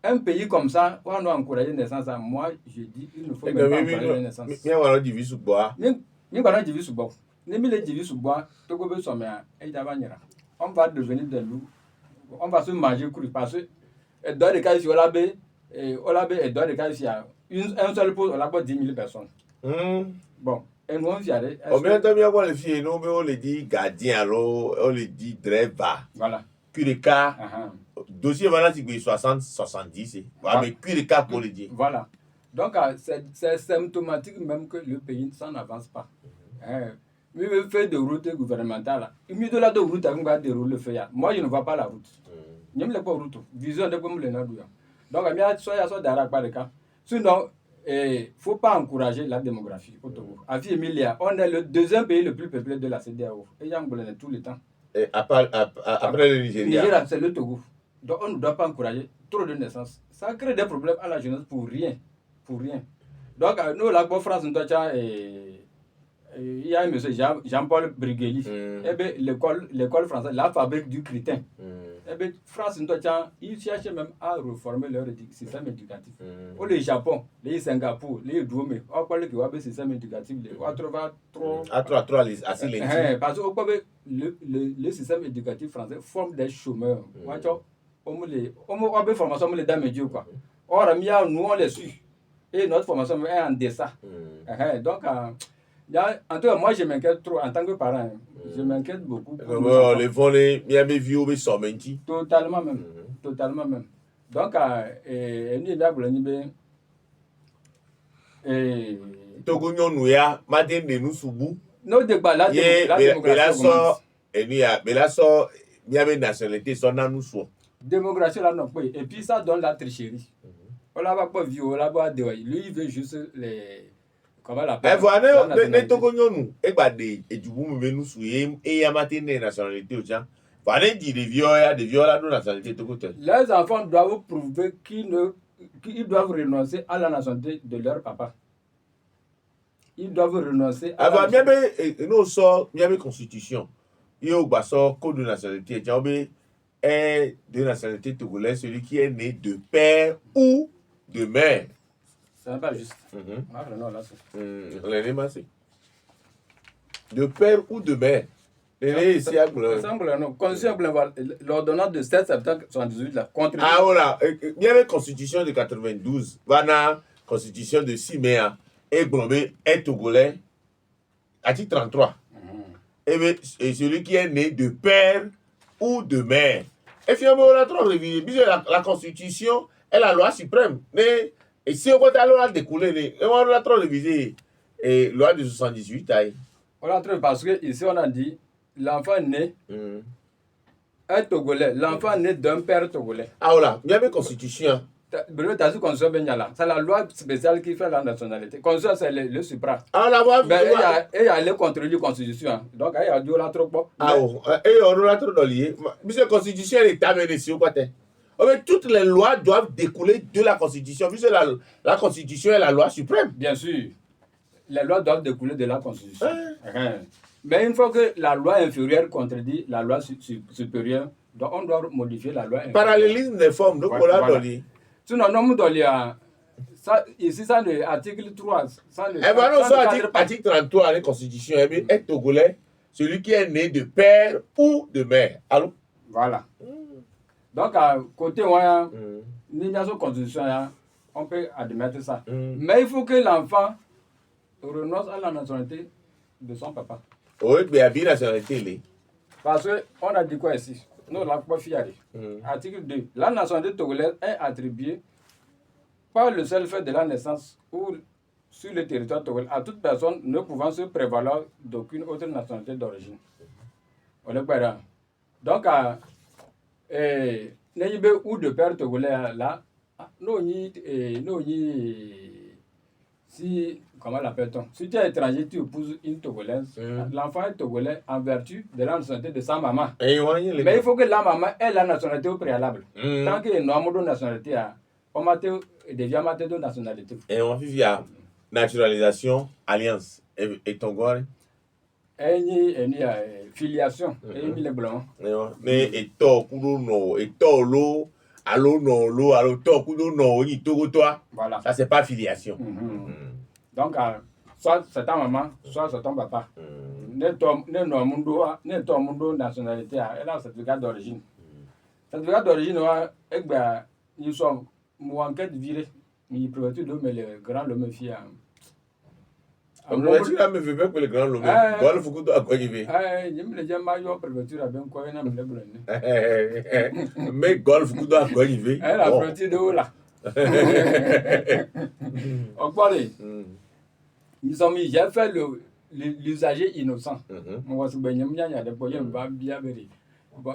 un pays comme ça, on doit encourager les naissances. Moi, je dis, il ne faut même pas encourager les naissances. Mais on va dire sous bois. On va dire sous bois. On va devenir des loups. On va se manger cru parce que dans les cas ici, on a dans les cas ici, un seul pot, on a 10 000 personnes. Bon, et nous on vient. Combien de temps les filles, nous on les dit gardien, alors on les dit driver. Voilà. Puis les cas, dossier voilà c'est 60, 70, mais puis les cas pour les dire. Voilà. Donc c'est symptomatique même que le pays s'en avance pas. Mais le fait de route gouvernementale, il me de la route on va dérouler le fait. Moi je ne vois pas la route. Je ne vois pas la route. Vision de comme les nadouya. Donc il y a soit d'arrêt par le cas. Sinon il faut pas encourager la démographie au Togo. À vie Emilia, on est le deuxième pays le plus peuplé de la CEDEAO. Et il y a tout le temps. Et après le Nigeria. Nigeria, c'est le Togo. Donc on ne doit pas encourager trop de naissances. Ça crée des problèmes à la jeunesse pour rien. Pour rien. Donc nous, la France, nous il y a un monsieur Jean-Paul Brigueli. Eh bien, l'école française, la fabrique du crétin. Eh bien, France, ils cherchent même à reformer leur système éducatif. Pour le Japon, les Singapour, les Djomé, on parle qu'il y a un système éducatif. On trouve trop. Assez lent. Parce que le système éducatif français forme des chômeurs. On a une formation, on les dames Dieu quoi. Or, nous, on les suit. Et notre formation est en dessin. Donc, en tout cas, moi, je m'inquiète trop en tant que parent. Je m'inquiète beaucoup. Les volets, il y a des vieux, mais sont mentis. Totalement même. Totalement même. Donc, Togo Nyonouya, Madin de nous soubou. Nos débats là, la démocratie commence. Mais là, il y a une nationalité, son nom nous soit. Démocratie là, non. Et puis, ça donne la tricherie. On l'a pas vu, on l'a pas dit. Lui, il veut juste les. Comment la paix. Voilà, les Togo Nyonou, et du bout, nous souillons, et il y a matin des nationalités aux gens. Voilà, il dit des vieux là, nos nationalités Togo. Les enfants doivent prouver qu'ils doivent renoncer à la nationalité de leur papa. Ils doivent renoncer à la nationalité. Nous sommes, il y a une constitution. Il y a un code de nationalité. Il y a de nationalité togolaise, celui qui est né de père ou de mère. C'est pas juste. De père ou de mère. L'ordonnance de 7 septembre 1978 là. Ah voilà, il y avait une constitution de 92, la constitution de 6 mai, et Blomé est togolais, article 33. Et celui qui est né de père ou de mère. Et finalement, on a trop révisé. La constitution est la loi suprême. Mais et si on va la découler, on a trop révisé. Et loi de 78. On a trop parce que ici on a dit l'enfant né est togolais. L'enfant né d'un père togolais. Ah voilà, il y avait une constitution. C'est la loi spéciale qui fait la nationalité. Constitution, c'est le supra. Ah la loi. Et il y a les contrôles de la constitution. Donc il y a du la trop. Ah oh, et on a trop d'olier. Mais la constitution est amenée sur quoi? Toutes les lois doivent découler de la Constitution, puisque la Constitution est la loi suprême. Bien sûr. Les lois doivent découler de la Constitution. Mais une fois que la loi inférieure contredit la loi supérieure, donc on doit modifier la loi inférieure. Parallélisme des formes, donc voilà, Voilà. Dolly. Sinon, non, Dolly, ça, ici, ça, l'article 3, ça ne Eh ben non, ça, article 33 de la Constitution, est togolais, celui qui est né de père ou de mère. Allô? Voilà. Donc, à côté, l'ignorance constitution, on peut admettre ça. Mais il faut que l'enfant renonce à la nationalité de son papa. Oui, mais il y a bien la nationalité. Parce qu'on a dit quoi ici? Nous, la pas fière. Article 2. La nationalité togolaise est attribuée par le seul fait de la naissance ou sur le territoire togolais à toute personne ne pouvant se prévaloir d'aucune autre nationalité d'origine. On est pas. Donc, n'ayez ou de père togolais là, si, comment l'appelle-t-on? Si tu es étranger, tu épouses une togolaise, l'enfant est togolais en vertu de la nationalité de sa maman. Mais il faut que la maman ait la nationalité au préalable. Tant qu'il y a une norme de nationalité, on devient maté de nationalité. Et on fait via naturalisation, alliance et Tongore. Filiation, et les blancs. Mais et to kudo no, et to lo, allo no lo, allo to kudo no, ni togo toi. Voilà. Ça c'est pas filiation. Donc soit c'est ta maman, soit c'est ton papa. Ne to mundo nationalité, elle a un certificat d'origine. Certificat d'origine, ils sont moi enquête virée, ils prévoient tout mais le grand l'homme fille. Préfecture me fait pas que le grand l'homme. Golf kudo à quoi il veut. Les gens m'ont préfecture à bien quoi, il me le mais golf kudo à quoi il veut. Elle a préfecture de où là? J'ai fait l'usager innocent. Moi, c'est bien,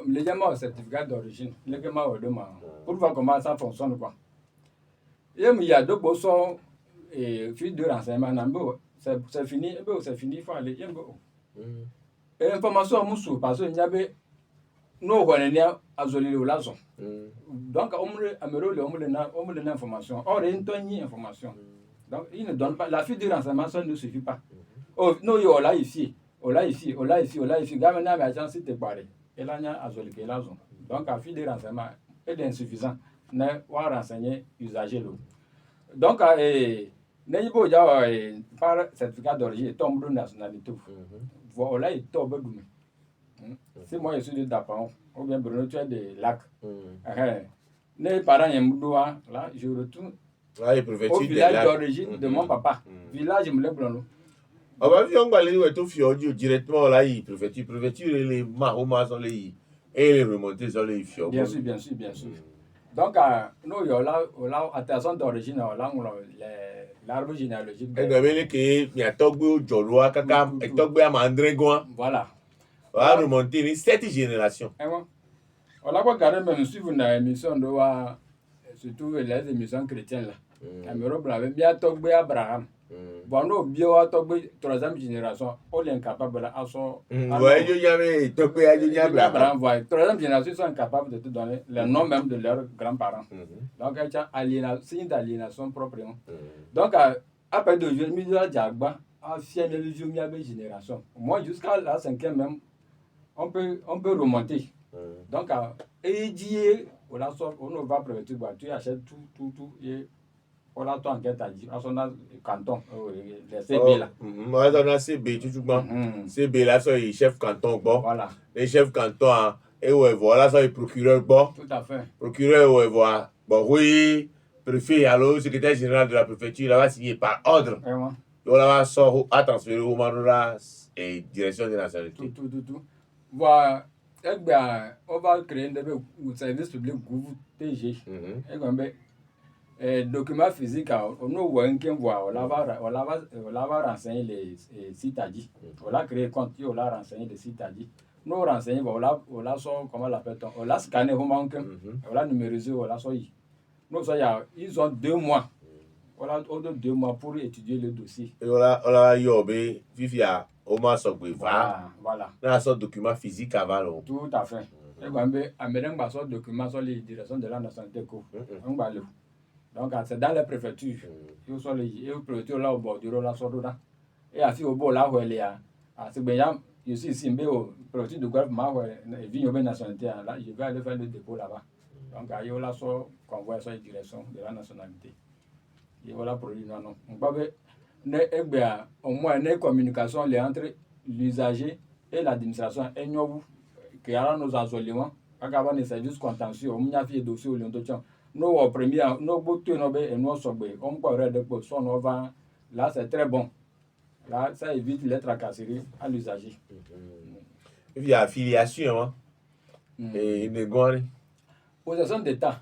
les gens ont un certificat d'origine. Pour voir comment ça fonctionne. Quoi. Il y a deux bossons et fils de renseignement. C'est fini, il faut aller. Et information, parce qu'il y avait nos voisins à Zoli au Lazon. Donc, on me donne l'information. Or, il y a une information. Donc, il ne donne pas. La fille de renseignement, ça ne suffit pas. Oh, non, il y a ici. Gavana, mais agent, c'était pareil. Et là, il y a Azoli qui est là. Donc, la fille de renseignement est insuffisant. Ne pas renseigner usager. Donc, N'est-ce pas par certificat d'origine, tombe de nationalité. Voilà, il tombe de si moi je suis de Dapan, ou bien Bruno, tu as des lacs. Les parents, là, je retourne au village d'origine de mon papa. Village, je me lève blanc. On va vivre en Guadeloupe et tout fiodio directement là, il préfecture et les mahomas sont les et les remontées sont les fiodio. Bien sûr. Donc, nous, il y a attention d'origine, l'arbre généalogique. Et nous, il y a Togbe au Joloa, Kaka, et Togbe à Mandrégoin. Voilà. On va remonter les 7 générations. On a regardé même suivre une émission de surtout les émissions chrétiennes là. Amérique avait bien Togbe Abraham. Bon, nous, bien Togbe, 3e génération, on est incapable à son. Ouais, il y avait Togbe Abraham. 3e génération sont incapables de te donner le nom même de leurs grands-parents. Donc, il y a un signe d'aliénation proprement. Donc, après 2 jours, il y a Diagba, à fier les génération. Moi, jusqu'à la 5e même, on peut remonter. Donc, on va prévoir, tu achètes tout, et on a tout enquête à dire. On a canton, les CB là. On a CB, tout le CB là, c'est les chefs canton. Voilà. Les chefs canton, et voilà, c'est les procureurs. Tout à fait. Procureur, voilà. Bon, oui, préfet, alors, secrétaire général de la préfecture, là, va signer par ordre. On va sortir à transférer au Manora et direction de la nationalité. Tout. Voilà. On va créer un service public groupe TG. Documents physiques, on va renseigner les sites à dit. On va créer compte, on va renseigner les sites à dit. Nous renseigner, on va comment l'appelle-t-on? On va scanner, on va numériser, on va nous, ils ont 2 mois. On a 2 mois pour étudier le dossier. Et on a yobé, vivia. Voilà. Là, un document physique avant. Tout à fait. Et un document sur les directions de la nationalité. Donc, c'est dans les préfectures. Ils sont les préfectures là au bord du là, et ainsi au bord là où elle est. C'est bien, je suis ici, mais au petit de golf, je vis une nationalité, là, je vais aller faire le dépôt là-bas. Donc, il y a là, convoi sur la direction de la nationalité. Il y a là pour lui, non. Au moins, une communication entre l'usager et l'administration. Et nous, qui avons nos isolements, avant les services contentieux, on a fait des dossiers au Lyon. Nous, premier, nous, nous sommes on peut de son over. Là, c'est très bon. Là, ça évite les tracasseries à l'usager. Il y a affiliation, hein. Et une guane. Possession d'État.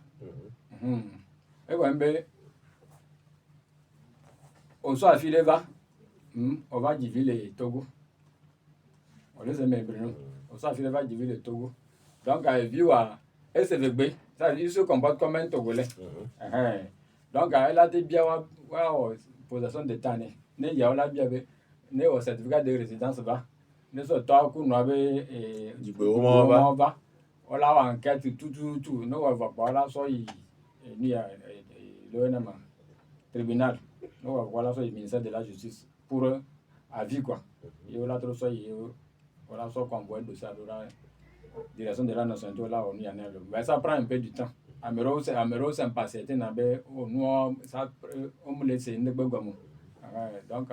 Et bien, on soit affilié va. On va diviser le Togo. On les aime bien. On soit affilié va diviser le Togo. Donc, à vue à SVB, ça il se comporte comme un Togolais. Donc, elle a dit bien, possession d'État. Ne y a pas bien, ne au certificat de résidence va. Ne soit toi qu'on avait du bureau va. On a enquête tout. Nous on va pas là soit il y a le tribunal. Nous on va voir là soit le ministère de la justice pour avis quoi. Et là trop soit voilà soit convoi de ça la direction de la nationalité là on y en est. Mais ça prend un peu du temps. Amero c'est un passé nous ça on me laisse ne pas donc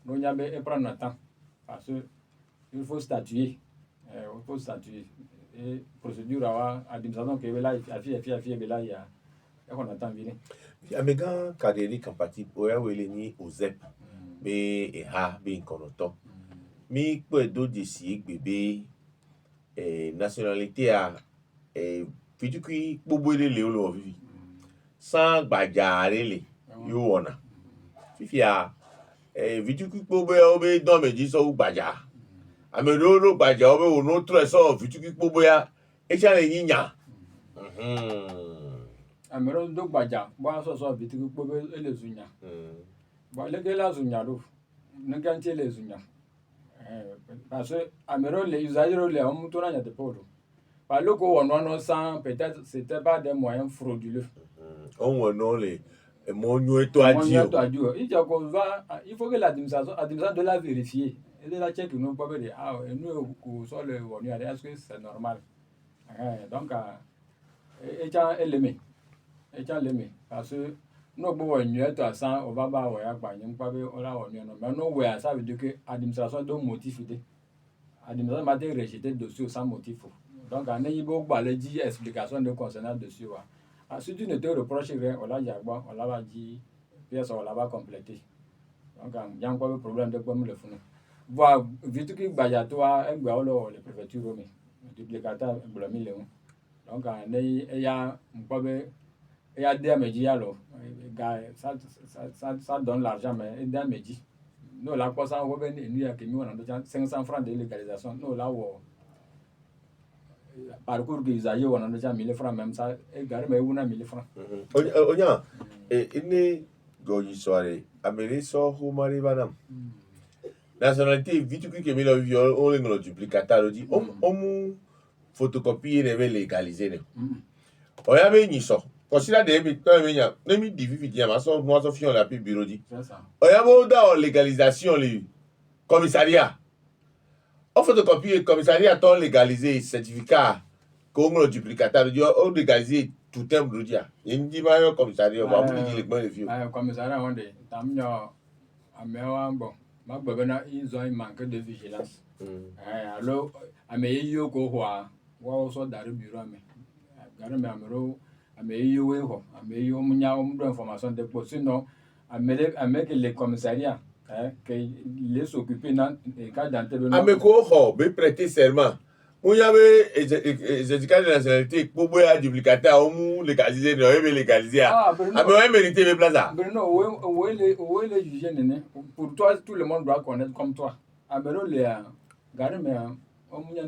nous y a prendre notre temps parce que il faut statuer. Et procédure à l'administration qui est là, il y a on attend venir. Amégan Kaderi Kampati, Oya Weleni, Ozep, B et Ha, B Konoto. Mi Kwedo d'ici, bébé, nationalité à Fidukui, Boboile Léolo Vivi. Sans Bajarele, Yoona. Fifia, Fidukui Boboile, Dome, Jiso Baja. Amedolo Baja, ou notre sort, Fidukui Boboya, Echale Nina. Amero do Baja, Bois of Fidukui Bobo et les Zunya. Bon, les gars, Zunya, ne gagne les Zunya. Parce que Amero, les usagers, les hommes tournent à des poros. Par le coup, on sent peut-être c'était pas des moyens frauduleux. On va non les monio et toi Dieu. Il faut que l'administration de la vérifier. Et de la check nous pas dire nous sur le est-ce que c'est normal. Donc et ça élément. Parce que nous pouvons nous to ça on va ba wa gba yin pa be ola on no mais no we ça veut dire que administration do motif de administration m'a été rejeté dossier sans motif. Donc on a eu beaucoup de explications de concernant dessus wa. Si tu ne te reproches rien on l'a jagba on l'a dit pièce on l'a pas complété. Donc il y a encore un problème de comme le fond. Voir vite que baya toi un gba le préfecture mais duplicateur blâmer le. Donc il y a il y a des médias alors ça donne l'argent mais des médias nous là quoi ça on va venir nous que nous on a 500 francs de légalisation nous là parcours que Isaïe on a déjà 1000 francs même ça et gare mais on a 1000 francs onya ini goyi soirée améré so humari banam nationalité vite que mi lo viol on le duplicateur dit on photocopier et légaliser ne oya be ni so consider de mi to mi nya ne mi divi dia ma so moi so fion la pi bureau dit c'est ça oya bo da légalisation le commissariat on photocopie commissariat ton légaliser certificat qu'on le duplicateur dit on légaliser tout un blodia indi ma yo commissariat va pour dire le bon review commissariat on dit tamyo amewa bon ma gbebena ils ont un manque de vigilance alors ameyo ko wa so dari bureau mais gare mais amero ameyo we ho ameyo munya do information de poste sinon avec les commissariats que les occuper dans les cas d'antenne ameko ho be prêter serment munya be certificat de nationalité pour boya duplicateur on légaliser no e légaliser ame mérité be plaza Bruno où est les juger né pour toi tout le monde doit connaître comme toi amero les gare mais on munya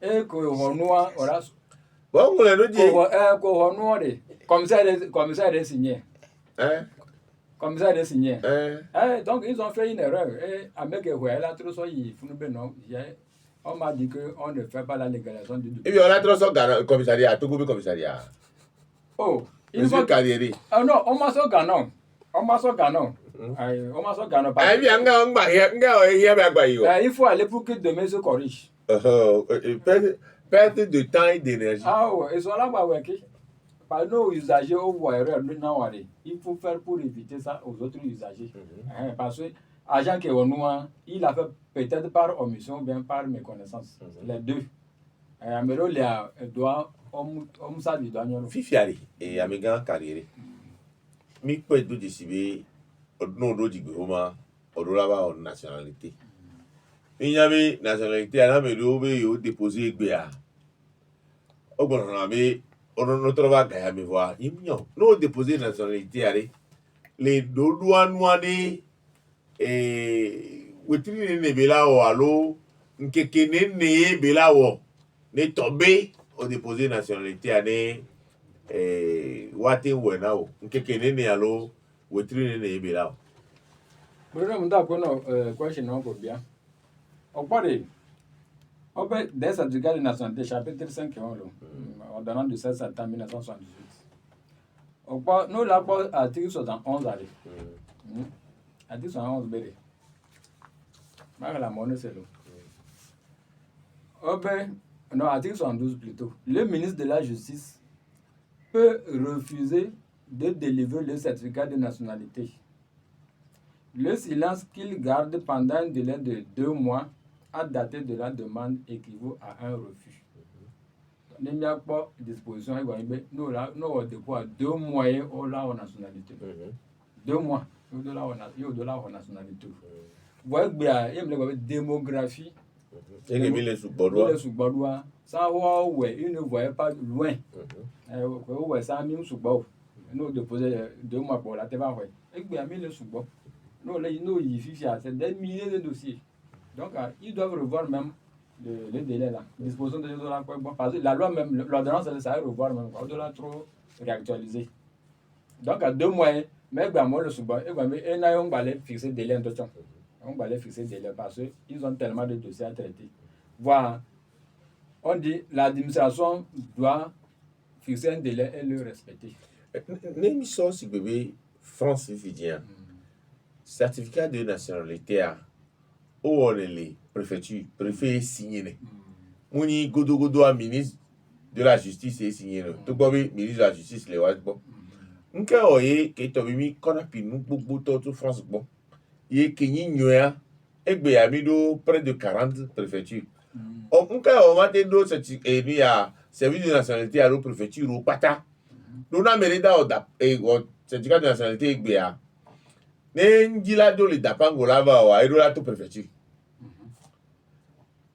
et que honnoa ora bon on le dit ko honnoa de commissaire de signer commissaire de signer donc ils ont fait une erreur et avec là trop so il faut nous non on m'a dit que on ne fait pas la légalisation du et bien on a trop so commissariat tout oh il faut carrière non on m'a so ganon On m'a sorti Ghana. Il faut aller pour que demain se corrige. Perte de temps et d'énergie. Ah ouais, ils sont là, bah ouais, par nos usagers, au voyeur, il faut faire pour éviter ça aux autres usagers. Parce que agent qui est au noir, il a fait peut-être par omission ou bien par méconnaissance. Les deux. Mais là, il doit, on ça lui doit. Fifiari et Amigan carrière. Mi peut être décidé, non, non, du gouvernement, on doit avoir une nationalité. Il y avait nationalité, à la maison, il déposé Gbea. Au bon, on trouve à me voir. Il y a non déposé nationalité, les deux douanois et wetiri ne bela o alo nkeke ne bela o ne tombé au déposé nationalité ane wate wena o nkeke ne alo wetiri ne bela o. Bruno munda kono question non ko bien. Okpare obe des certificats de nationalité chapitre 5 ordonnant du 16 septembre 1978. Okpa nous là pour article 71 allez. Article 71 béré. La monnaie c'est l'eau. Non, article 72 plutôt. Le ministre de la Justice peut refuser de délivrer le certificat de nationalité. Le silence qu'il garde pendant un délai de 2 mois à dater de la demande équivaut à un refus. Il n'y a pas de disposition. Nous, là, nous, depuis 2 mois, on a la nationalité. 2 mois, il y a la nationalité. Vous voyez, il y a une démographie. Et les mille sous-Badois. Ça, il ne voyait pas loin. Ça a mis sous-Badois. Nous déposé 2 mois pour la TVA. Et il y a 1000 sous-Badois. Nous, il c'est des milliers de dossiers. Donc, ils doivent revoir même le délai là. Disposition de la parce que la loi même, l'ordonnance, ça va revoir même. On doit trop réactualiser. Donc, à 2 mois, mais moi, le sous-Badois, et là, on va aller fixer le délai. On va aller fixer des délais parce qu'ils ont tellement de dossiers à traiter. Voilà. On dit l'administration doit fixer un délai et le respecter. L'émission, si bébé, France Fidjien, certificat de nationalité, où on est les préfectures, préfet signé. Mouni Godo a ministre de la justice est signé. Tout comme ministre de la justice, les Ouadbo. N'ka oye, qui est obimi, qu'on a pu nous beaucoup de France, bon. Il y a Kenyi Nyoya, et près de 40 préfectures. On a des d'autres service de nationalité à l'eau préfecture au Pata. Nous avons mérité et certificat de nationalité Gbea. N'engila do le dapangola va au aérola to préfecture.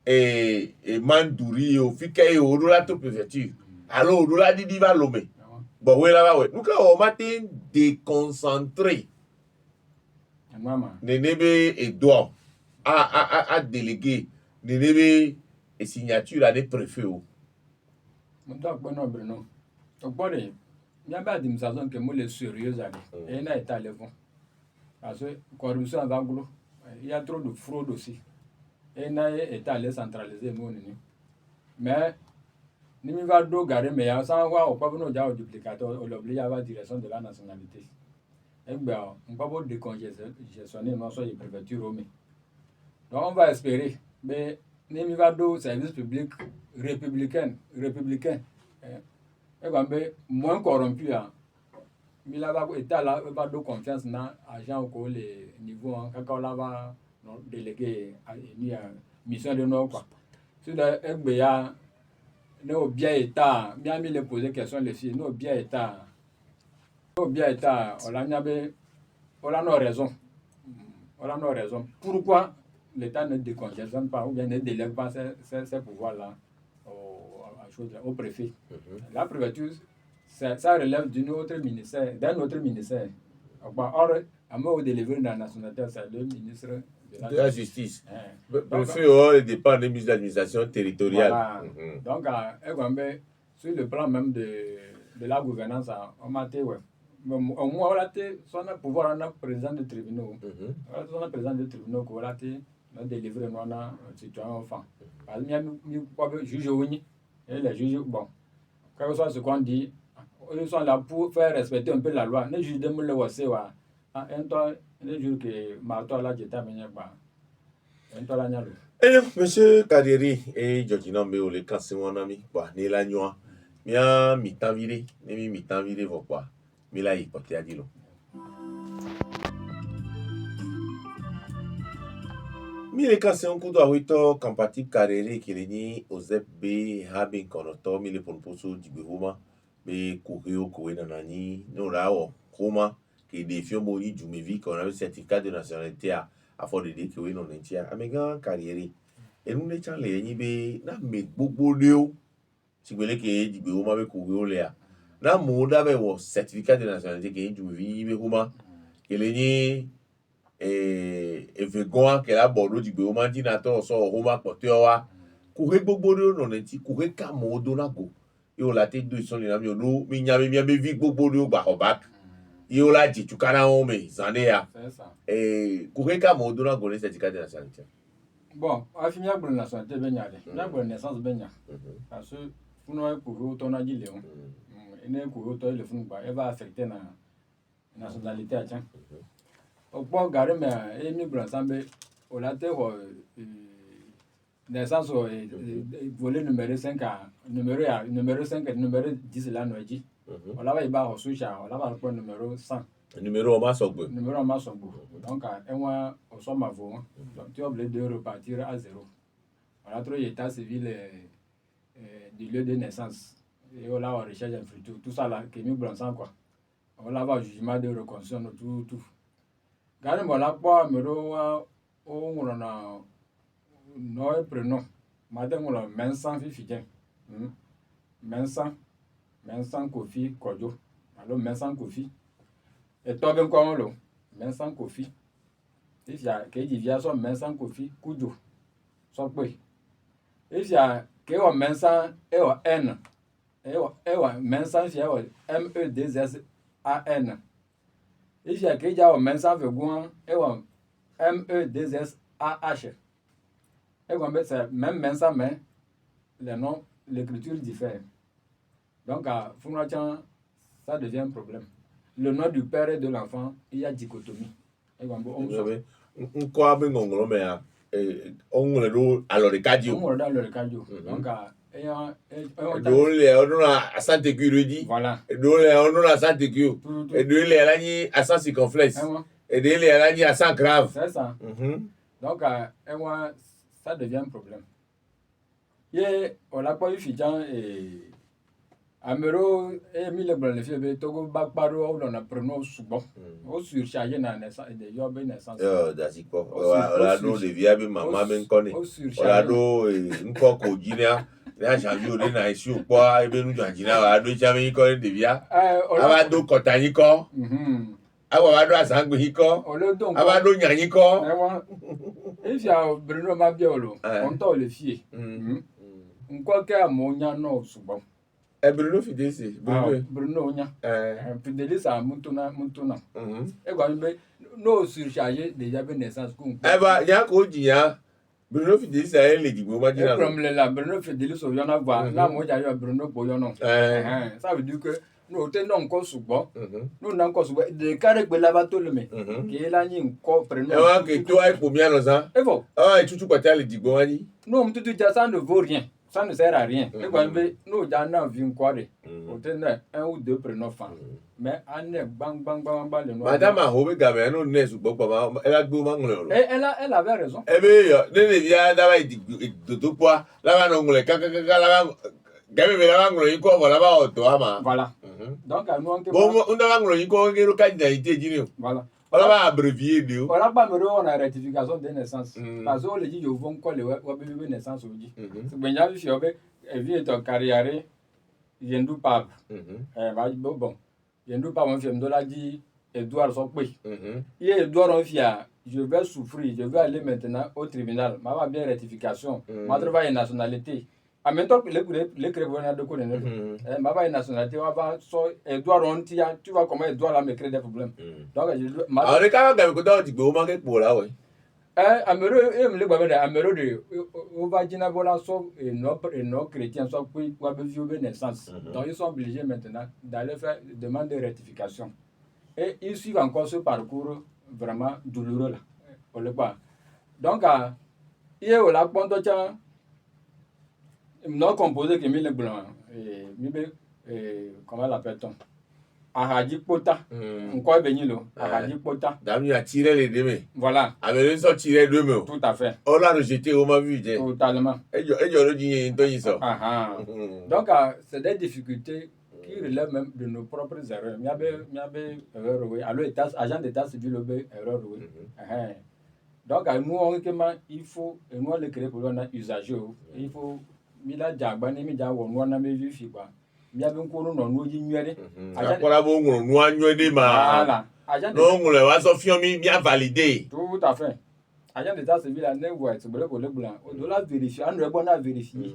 Et Mandouri au Fika et au rola to préfecture. Alors au rola di diva lomé. Bon ouais là ouais. Nous avons matin déconcentré. Nenebe et doigt à déléguer Nenebe et signature à des préfets. Donc, Bruno, il y a pas d'administration qui est sérieuse. Et il y a état le fond. Parce que la corruption avant il y a trop de fraude aussi. Et il y a état centralisé. Mais, nous devons garder, mais sans voir au pas nous déjà duplicateur, on l'oblige à la direction de la nationalité. Et bien, on ne peut pas décongestionner non soit les préfectures. Donc, on va espérer. Mais, nous devons service public républicain. Et moins corrompu. Il a pas de confiance dans l'agent au niveau quand on va délégué à une mission de nos quoi. Si nous bien état, bien mis les poser question les filles, nous bien état, on a nos raisons. Pourquoi l'État ne décongestionne pas ou bien ne délègue pas ces pouvoirs-là au préfet? La préfecture, ça relève d'un autre ministère. Or, à moi, délivrer dans la nationalité, c'est le ministre de la Justice. Le préfet dépend des ministres de l'administration territoriale. Voilà. Donc, sur le plan même de la gouvernance, on m'a dit, au moins, on a son pouvoir, on a président de tribunaux. On a président de tribunaux qui a délivré un citoyen enfant. Parce que nous avons juge et les juges, bon, quel que soit ce qu'on dit, ils sont là pour faire respecter un peu la loi. Les juges de le un temps, les jours que Marto là, j'étais à Mignaba. Un temps là, n'y a le. Monsieur Kadiri et Georgina Mbeo le kansi wanami kwa ni la nywa mia mitavire ni mitavire vokwa mila ipote adilo mi le kansi onkudo awito kampati karere kileni ozep be habin konoto mi le ponposo jibehoma be kuheo kowe nanani no rawo homa ke defio moni jumevi qu'on a certificat de nationalité à fort de dire que oui non entière amega carrière enu ne chan le yin be na me gbogbo le o sigbele ke jigbe o ma be ko o le a na mo da be wo certificat de nationalité ke jumevi be homa ke le yin vegoa ke la bodo jigbe o ma di na to so homa pote o wa ku he gbogbo le no ne ti ku he ka mo do na go yo la te do so le na mi o do mi nya me vi gbogbo le o gba ho back yo la ji tu kana o me zane ya ku he ka mo do na go le certificat de nationalité. Bon, à finir pour la nationalité baignade, là pour la naissance baignade. Parce que vous n'avez pas autant à dire, et n'est pas autant le fond, elle va affecter la nationalité à tiens. Au point garé, mais et mi pour l'ensemble, au laté, naissance, volet numéro 5 à numéro 5 et numéro 10 là, nous dit. On l'a va au switch, on l'a va le point numéro 100. Numéro Masogbo. Numéro Masogbo. Donc, on soit ma voix. Donc, tu es obligé de repartir à zéro. On a trouvé l'état civil du lieu de naissance. Et on a recherche un fruit. Tout ça là, qui est mis blanc quoi. On a un jugement de reconstruction, tout. Gardez moi là, quoi, mais on a un prénom. Madame, on a Mensan Fifidien. Mensan Kofi Kodjo. Alors, Mensan Kofi. Et toi, ben quoi, on Mensan Kofi. Il y a qui vient son Mensan Kofi Kujo. Son peu. Il y a qui est Mensan et N. Et Mensan, il y a MEDSAN. Il y a qui a Mensan Vegoin et MEDSAH. Et même Mensan, mais les noms, l'écriture diffère. Donc, à Founachan, ça devient un problème. Le nom du père et de l'enfant, il y a dichotomie. Quoi ben ngolo me a on le do alors le cadio. On dans le cadio. Donc do le on a à Santa Curudi. Voilà. Do le on a Santa Cure. Et do le la ni à sans circonflexe. Et do le la ni à sans grave. C'est ça. Donc ça devient un problème. Et on n'a pas eu fijan et Amero et mille blancs les filles Togo Bakparo on a pronom souvent au surchargé na naissance de yobe naissance dasiko la do de viabe mama men kone la do nko ko jinia na janvier o na isi opo ebe nu janjina wa do chame kone de via aba do kotani ko aba do asangbe ko aba do nyanyi ko et via Bruno Mabiolo on to le fie nko ke amonya no souvent Bruno Fidelisi. Bruno Nya. Fidelisi à Muntuna. Et quand nous surchargés déjà de naissance. Eh bien, il y a un coach, Bruno Fidelisi a un légume. Comme là, Bruno Fidelisi, il y en a pas. Là, moi, j'ai eu Bruno Boyono. Ça veut dire que nous tenons encore souvent. Nous n'avons encore souvent. De carré que là-bas, tout le monde. Qui est là, il y a encore prénom. Et que toi, pour bien, nous ça. Et vous? Ah, et tout quoi, tu as les digons. Non, tout ça ne vaut rien. Ça ne sert à rien. Et quand nous avons vu une quoi, on tenait un ou deux prénoms femmes. Mais on est bang. Madame a hobé gamin, nous n'est pas elle a beau mangle. Elle avait raison. Eh bien, ne vient d'avoir de tout poids. Là-bas, on les caca, là-bas, gamin, là-bas, on y quoi, là-bas, toi, voilà. Donc, nous, on a l'angle, on y quoi, d'identité, voilà. On va abrévier, Dieu. On n'a pas besoin de la rectification de naissance. Parce qu'on dit, ils vont coller la naissance aujourd'hui. C'est bien, je suis venu en carrière, je ne doute pas. Bon, je ne doute pas, mon fils, je l'ai dit, Edouard Sokwe. Il y a Edouard, mon fils, je vais souffrir, je vais aller maintenant au tribunal. Je vais bien rectification. Je vais travailler une nationalité. En même temps que les créateurs de connaître, ma nationalité, Edouard, tu vois comment Edouard a me créé des problèmes. Donc, je dois. Alors, les gars, quand tu dis que vous manquez pour là, oui. Améro, on va dire et nos chrétiens sont pour vivre naissance. Donc, ils sont obligés maintenant d'aller faire demande de rectification. Et ils suivent encore ce parcours vraiment douloureux là. Donc, il y a la pointe non composé que mille blanc comment l'appelle-t-on? Ahadi pota. Encore benilo. Ahadi pota. Dami a tiré les deux mains. Voilà. Avec les autres tiré deux mains. Tout à fait. On l'a rejeté, on m'a vu. Totalement. Et je le dis, donc, c'est des difficultés qui relèvent même de nos propres erreurs. Il y avait erreur, oui. Alors, agent d'état civil, erreur, oui. Donc, nous, il faut, nous, le créer pour l'on usager. Il faut, il a déjà, il a on a vu quoi. Il y a un courant, nous, il y a voilà. Non, on va s'offrir, bien validé. Tout à fait. Agent d'état civil, c'est bon pour le blanc. Au-delà vérifier, on doit vérifier.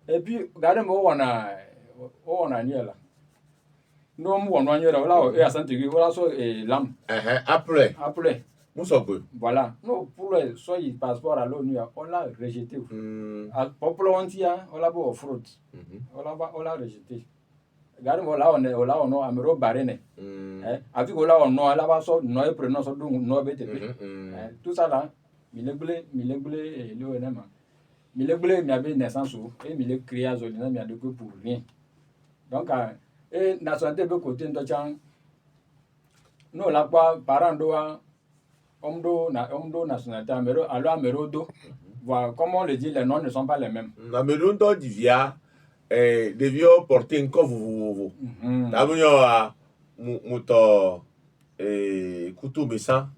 Et puis, regardez-moi, on a là. Nous, on a là, et à Saint-Église, voilà, l'âme. Après. Voilà. Non, pour le soit passeport à l'ONU, on l'a rejeté. Pour l'antia, on l'a beau fraude. On l'a rejeté. Regardez-moi, là, on a un barré. Avec là, on a là-bas, on a pris nos BTP. Tout ça là, il est blé, et l'ONM. Il est blé, il y avait naissance, et il est créé à Zolina, il y a de quoi pour rien. Donc, et nationalité de côté de Tchang, nous, là, parents doivent, homme nationalité, alors Amérodo, voilà, comme on le dit, les noms ne sont pas les mêmes. Amérodo d'Ivia, devions porter un corps, vous. D'abord, mouton, couteau méchant.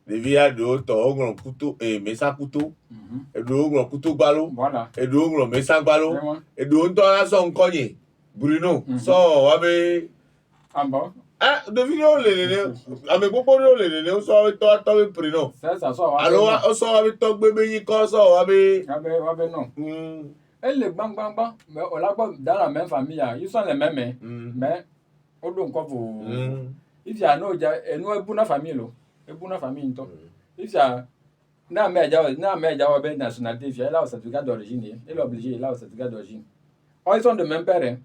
Devia de haut, couteau, et méchant couteau. Et de haut, couteau ballot. Voilà. Et de haut, méchant ballot. Et de haut, on a son cogné. Bruno, so, abe. Ah bon? Ah, devinons les avec beaucoup de les on sort avec toi, prénom. Ça sort. Alors, on sort avec toi, bébé, quand sort, abe. Abe, non. Et les bang, mais on l'a pas dans la même famille, ils sont les mêmes, mais on doit encore pour. Il y a nous, une famille, une famille, il y a. Na mais Jawa nationalité, il y a là au certificat d'origine, il est obligé là au certificat d'origine. Ils sont de même père,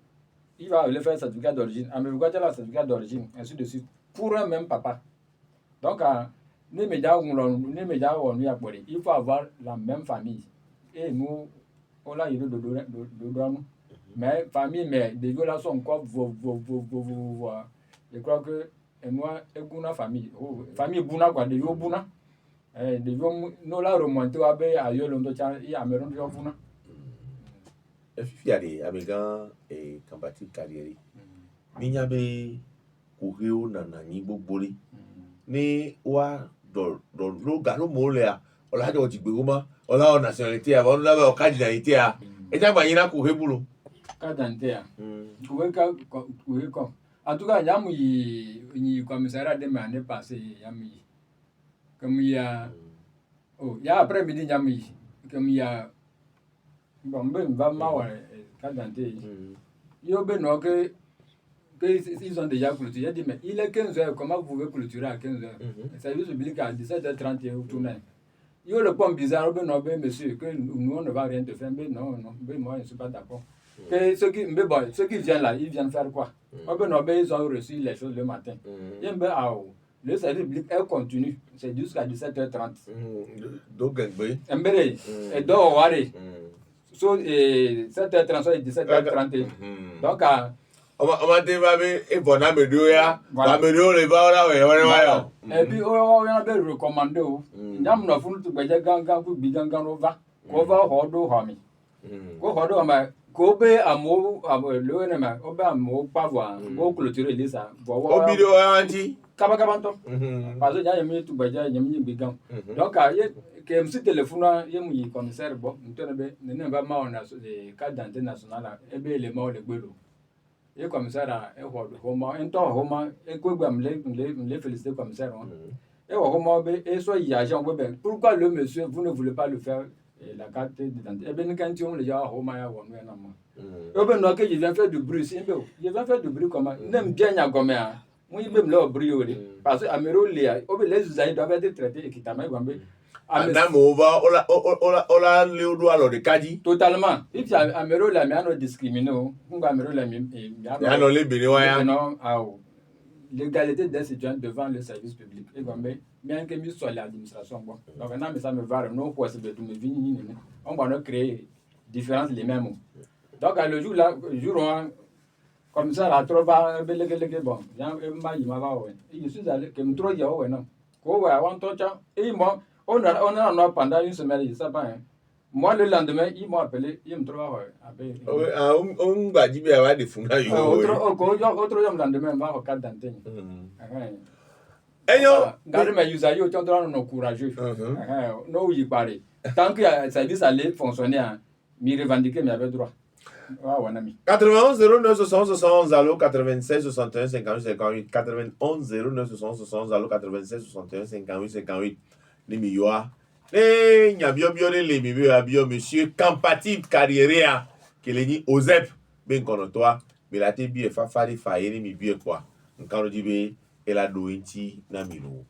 il va le faire certificat d'origine, mais vous avez le certificat d'origine, ainsi de suite, pour un même papa. Donc, il faut avoir la même famille. Et nous, on a eu de nous. Mais famille, mais des violations encore, je crois que moi, une famille, famille Bouna, quoi, des vieux Bouna. Des vieux, nous la remontons à Yolando, et à Meron Bouna. Fiade amegan kambati karieri ninya be kuheo na nani bobole ni wa do lo galo molea ola jo jigbe goma ola o nationalité a on la be o cardinalité a e ja gba yin na kuhe bulo cardinalité a kuhe ko en tout cas yamu yi commissariat de l'année passée yamu comme il y a après midi yamu comme il y a bon, ben, va mal, cardinalité. Il y a ben, ils ont déjà clôturé. Il dit, mais il est 15h, comment vous pouvez clôturer à 15h? Le service public à 17h30 et au tournant. Il y a le point bizarre, ben, monsieur, que nous, on ne va rien te faire. Ben, non, moi, je ne suis pas d'accord. Ceux qui viennent là, ils viennent faire quoi? Ils ont reçu les choses le matin. Le service public est continu, c'est jusqu'à 17h30. Donc, et donc, so 7h30 et 17h30. Donc, on va dévaler et bon à Medoya, la Medo, les va et puis, on a bien recommandé. Nous avons fait tout Gangan, Bigangan, Kova, Hodo, Hami. Go Hodo, Kobe, Amo, Loenema, Oba, Mo, Pava, Go clôturer Lisa, Obido, Anti, Kabakabanto. Parce que j'ai mis tout Baja, Yami Bigan. Donc, que M. Téléphone, il y a un commissaire, bon, nous ne va pas en cadre d'antenne nationale, et bien les morts, les gueules. Et commissaire, et Homa, un temps Homa, et Kogam, les féliciter commissaire. Et Homa, et soit il y a agent Weber. Pourquoi le monsieur, vous ne voulez pas le faire, la carte d'identité? Eh bien, quand on les a Homa, on est un homme. Et bien, il vient faire du bruit, il vient faire du bruit comment? N'aime bien à Gomé. Moi, il veut me le brûler. Parce que Améro, les usages doivent être traités équitablement. Ola Léodo alors de Kadi. Totalement. Et puis Améro, la mienne discriminé. Améro, la mienne. Non, les Bénéois. Non, l'égalité des citoyens devant le service public. Et comme bien que nous soit l'administration, bon. Donc maintenant, ça me va, non, pour essayer de me venir, on va créer différence les mêmes. Donc le jour là, jour où comme ça, la trouve bon, je suis allé, que me trouve ouais, non. Quoi, avant tout ça, et moi, on a pendant une semaine, je sais pas, hein. Moi, le lendemain, ils m'ont appelé, ils me trouvent on va dire à des fous. autre le lendemain, va au cadre d'antenne. Et non, Gardez mes usagers, autant de nos courageux. Non, il paraît. Tant que le service allait fonctionner, m'y revendiquer, mais avait droit. 91 09 60 60 allo 96 61 58 58 91 09 60 60 allo 96 61 58 58 les miyoa les nyabio bio les mibio abio monsieur Campative Carrière que les ni OZEP ben kono toi mais la te bi fa fari fa yeni mi bi quoi nkano dibe ela do inti na milo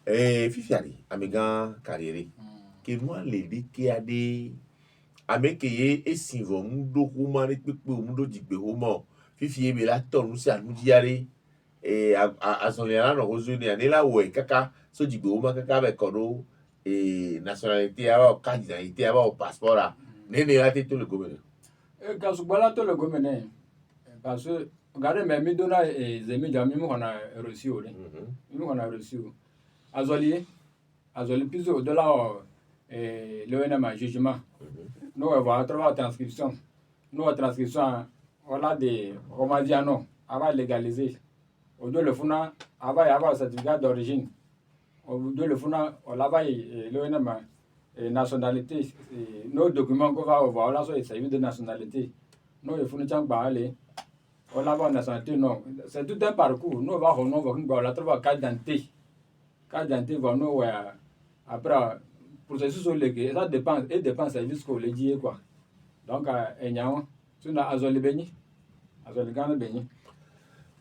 fifiari amigan Carrière que moi les dike ade amekeye esinvo mudo humane pepe mudo digbe homo fifi ebe la tonu si anudiare azonera no hozuni anela we kaka so digbe homa kaka be kono nationalité aba candidalité aba passeport a nene la te to le gomene kasubala to le gomene parce que regardez mais mi dona zemi jami mo na reçu o mi mo na reçu azoli plus au dollar le na jugement. Nous avons travaillé transcription. Nous avons transcription, voilà des romadianos, avant légaliser. Au deux le funa, avant avoir certificat d'origine. Au deux le funa, on l'a le nationalité. Nos documents qu'on va avoir là, c'est service de nationalité. Nous le funa tient pas aller. On l'a nationalité non. C'est tout un parcours. Nous on la trouver carte d'identité. Carte d'identité va nous après. Processus légué, ça dépend service qu'on le dit quoi. Donc enyao tu na azoli beni gana beni.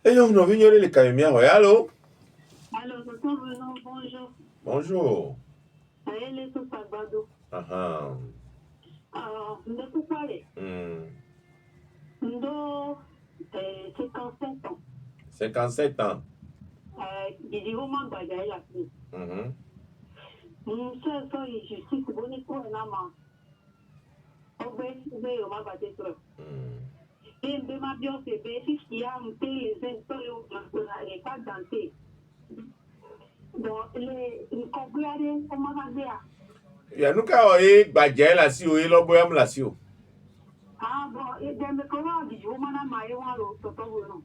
Et on a venu les caméras. Allô? Allô, bonjour. Bonjour. Elle est tout Sagbado. Ndo tukale. Ndo 57 ans. 57 ans. Didi woman bagay la fi. So justice boni ko na ma. Obe yo ma ba te tro. Et de ma bio c'est bé si y a un peu les solo les pas danser. Donc les cobrare comment va dire. Ya nuka oye bagay la si oye lo boyam la si o. Bon, et de me comment dit woman na ma yo wa lo to no.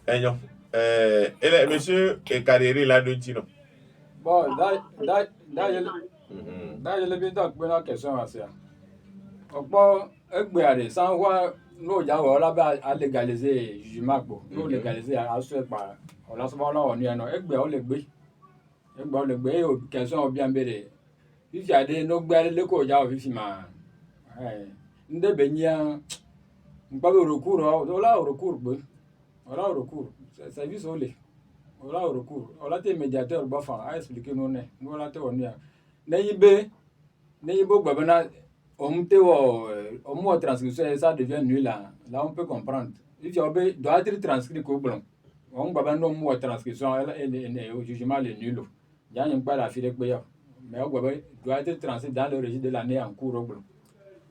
Enyo. Monsieur Carrière là de Tino. Bon, je le bien dans question à ça. Bon, egbeare sans voir no ja wa la ba a légaliser jugement po. No légaliser a so pa. On la so ba lo ni no egbe o le gbe o question bien bere. If ya de no gbe le ko ja o fi ma. Nde benya npa recours o la recours gbe. O la recours. Service ole. O la recours. O la te médiateur ba fa a expliquer no ne. No la te wonu ya. Ne yibo gbe na au transcription, ça devient nul là. Là, on peut comprendre. Il doit être transcrit au blanc. On va non mot transcription et au jugement est nul. Il y a pas la fille mais on doit être transcrit dans le registre de l'année en cours au blanc.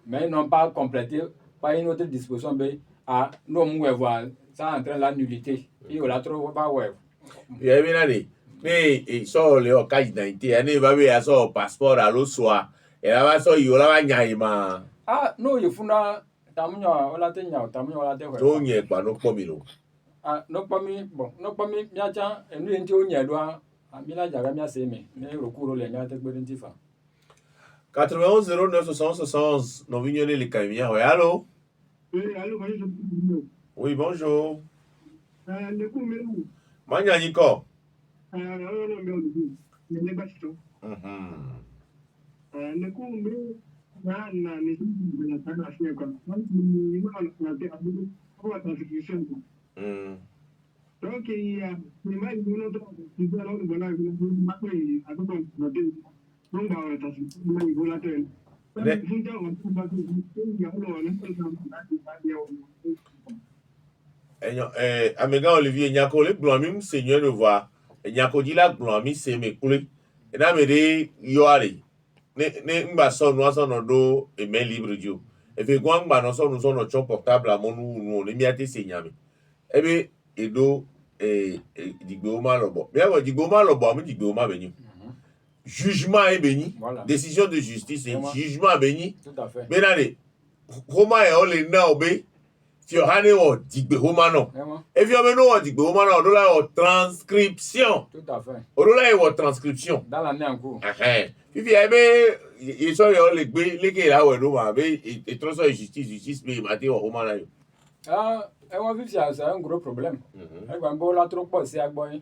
Mais ils n'ont pas complété par une autre disposition. Ah, non, on voir ça entraîne la nullité. Et on la trouve pas ouais. Il y a bien allé. Mais ça le cas d'identité, il va bien ça passeport à l'eau soit. Et là va ça il la va nyaima. No il faut na tamunyo wala te nya tamunyo wala te to nye pa no pomilo. No pomi bon no pomi miacha enu enti onye do amila jaga mia seme ne recours le nya te gbedenti fa 91 09 60 60 non vignolé les camions. Ouais, allô? Oui, allô, bonjour. Oui, bonjour. Le coup mais où? Manya Niko. Non, mais le baston. Le coup mais na ne na sana afia kwa. Ni na te abu kwa transcription. Donc il y a ni mai uno to tu da lo bona ma ko adu ko no te non ba la transcription mai bola te. Funja on tu ba tu ya lo na ko na ya Améga Olivier Nyako le glomim seigneur de voir Nyako dit la glomi c'est me coulé et na me de yoare ne mba so no so no do e main libre dio e fe gwang ba no so no chon portable a monu no le miate senyame ebe edo digbe o ma lobo mi awo digbe o ma lobo am digbe o ma beni jugement est béni Voilà. décision de justice et jugement béni Tout à fait. benade homa e ole na obe fi ohane o digbe homa no Vraiment. e fi o me no o digbe homa no do la o transcription Tout à fait. o do la e o transcription Dans l'année en cours. fifi ebe e so yo le gbe leke la we no ma be e tro so justice be ma te o homa na yo Ah, et on vit c'est un gros problème. Et quand on a trop passé à boy.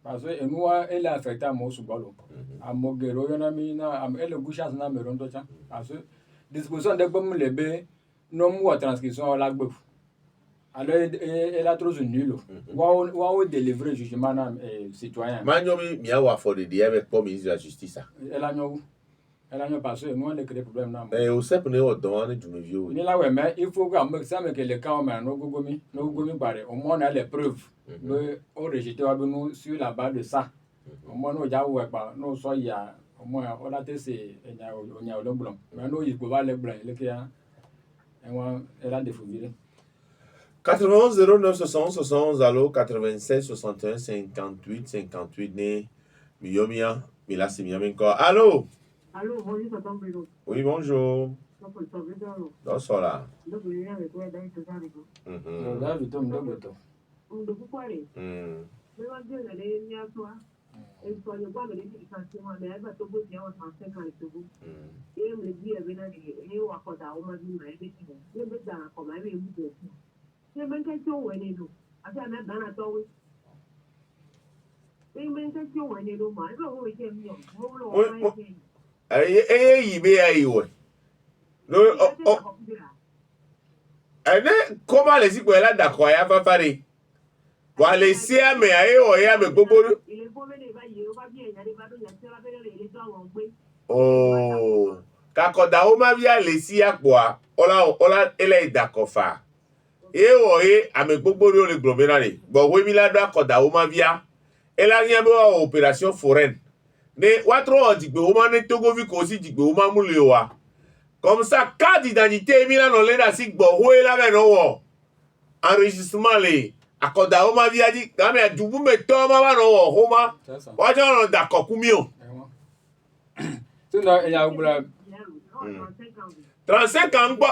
Parce que nous elle a affecté à mon sous-balo. À mon guerrier, on a mis na elle le gouche à na me rondo cha. Parce que disposition de comme les bé non moi transcription la gbe. Alors elle a trop nul. Wa délivrer jugement na citoyen. manyo mi awa for the day avec pour ministre de la justice Elle a non. Elle a non parce que nous on a créé problème na. o sep ne o don ne jume vieux Ni là ouais mais il faut que ça me que le cas mais no gogomi bare au moins on a les preuves mais on rejeté nous sur la base de ça au moins no ja ouais pas no so ya au moins on a c'est on a le blanc mais no il peut pas le blanc le kia et moi elle a défoulé 91 09 71 71 allo 96 61 58 58 ne miyomia milasi miamenko allo Allô, bonjour, ça tombe bien. oui bonjour Donc, il s'en vient dans l'eau. dans sola Donc, il y a avec toi, dans le temps, donc là je tombe dans le temps on doit vous parler. Mais on dit, elle est venue à toi. Et toi, le bois, elle est venue à toi. Mais elle va te dire, on s'en fait quand elle te voit. Et elle me dit, elle vient à dire, et on va faire ça, on m'a dit, mais elle est venue. Elle me dit, comme elle est venue. C'est même question où elle est là. Après, elle m'a dit, dans la torre. C'est même question où elle est là. Elle va vous dire, yibe ya iwe no ene koma le si ko la d'accord ya fafare wa le si ame aye o ya me gbogbo oh kakoda o ma bia le si apo a ola ele d'accord fa e o e ame gbogbo ri o le glomera ni bo we mi la do akoda o ma bia ela nya be o opération foraine ne watro digbe o ma ne Togo vi ko si digbe o ma mu le wa comme ça carte d'identité mi la no le da si gbo ho e la be no wo enregistrement le akoda o ma bia di ga me dubu me to ma wa no wo ho ma wa jo no da ko ku mi o c'est là il y a 35 ans gbo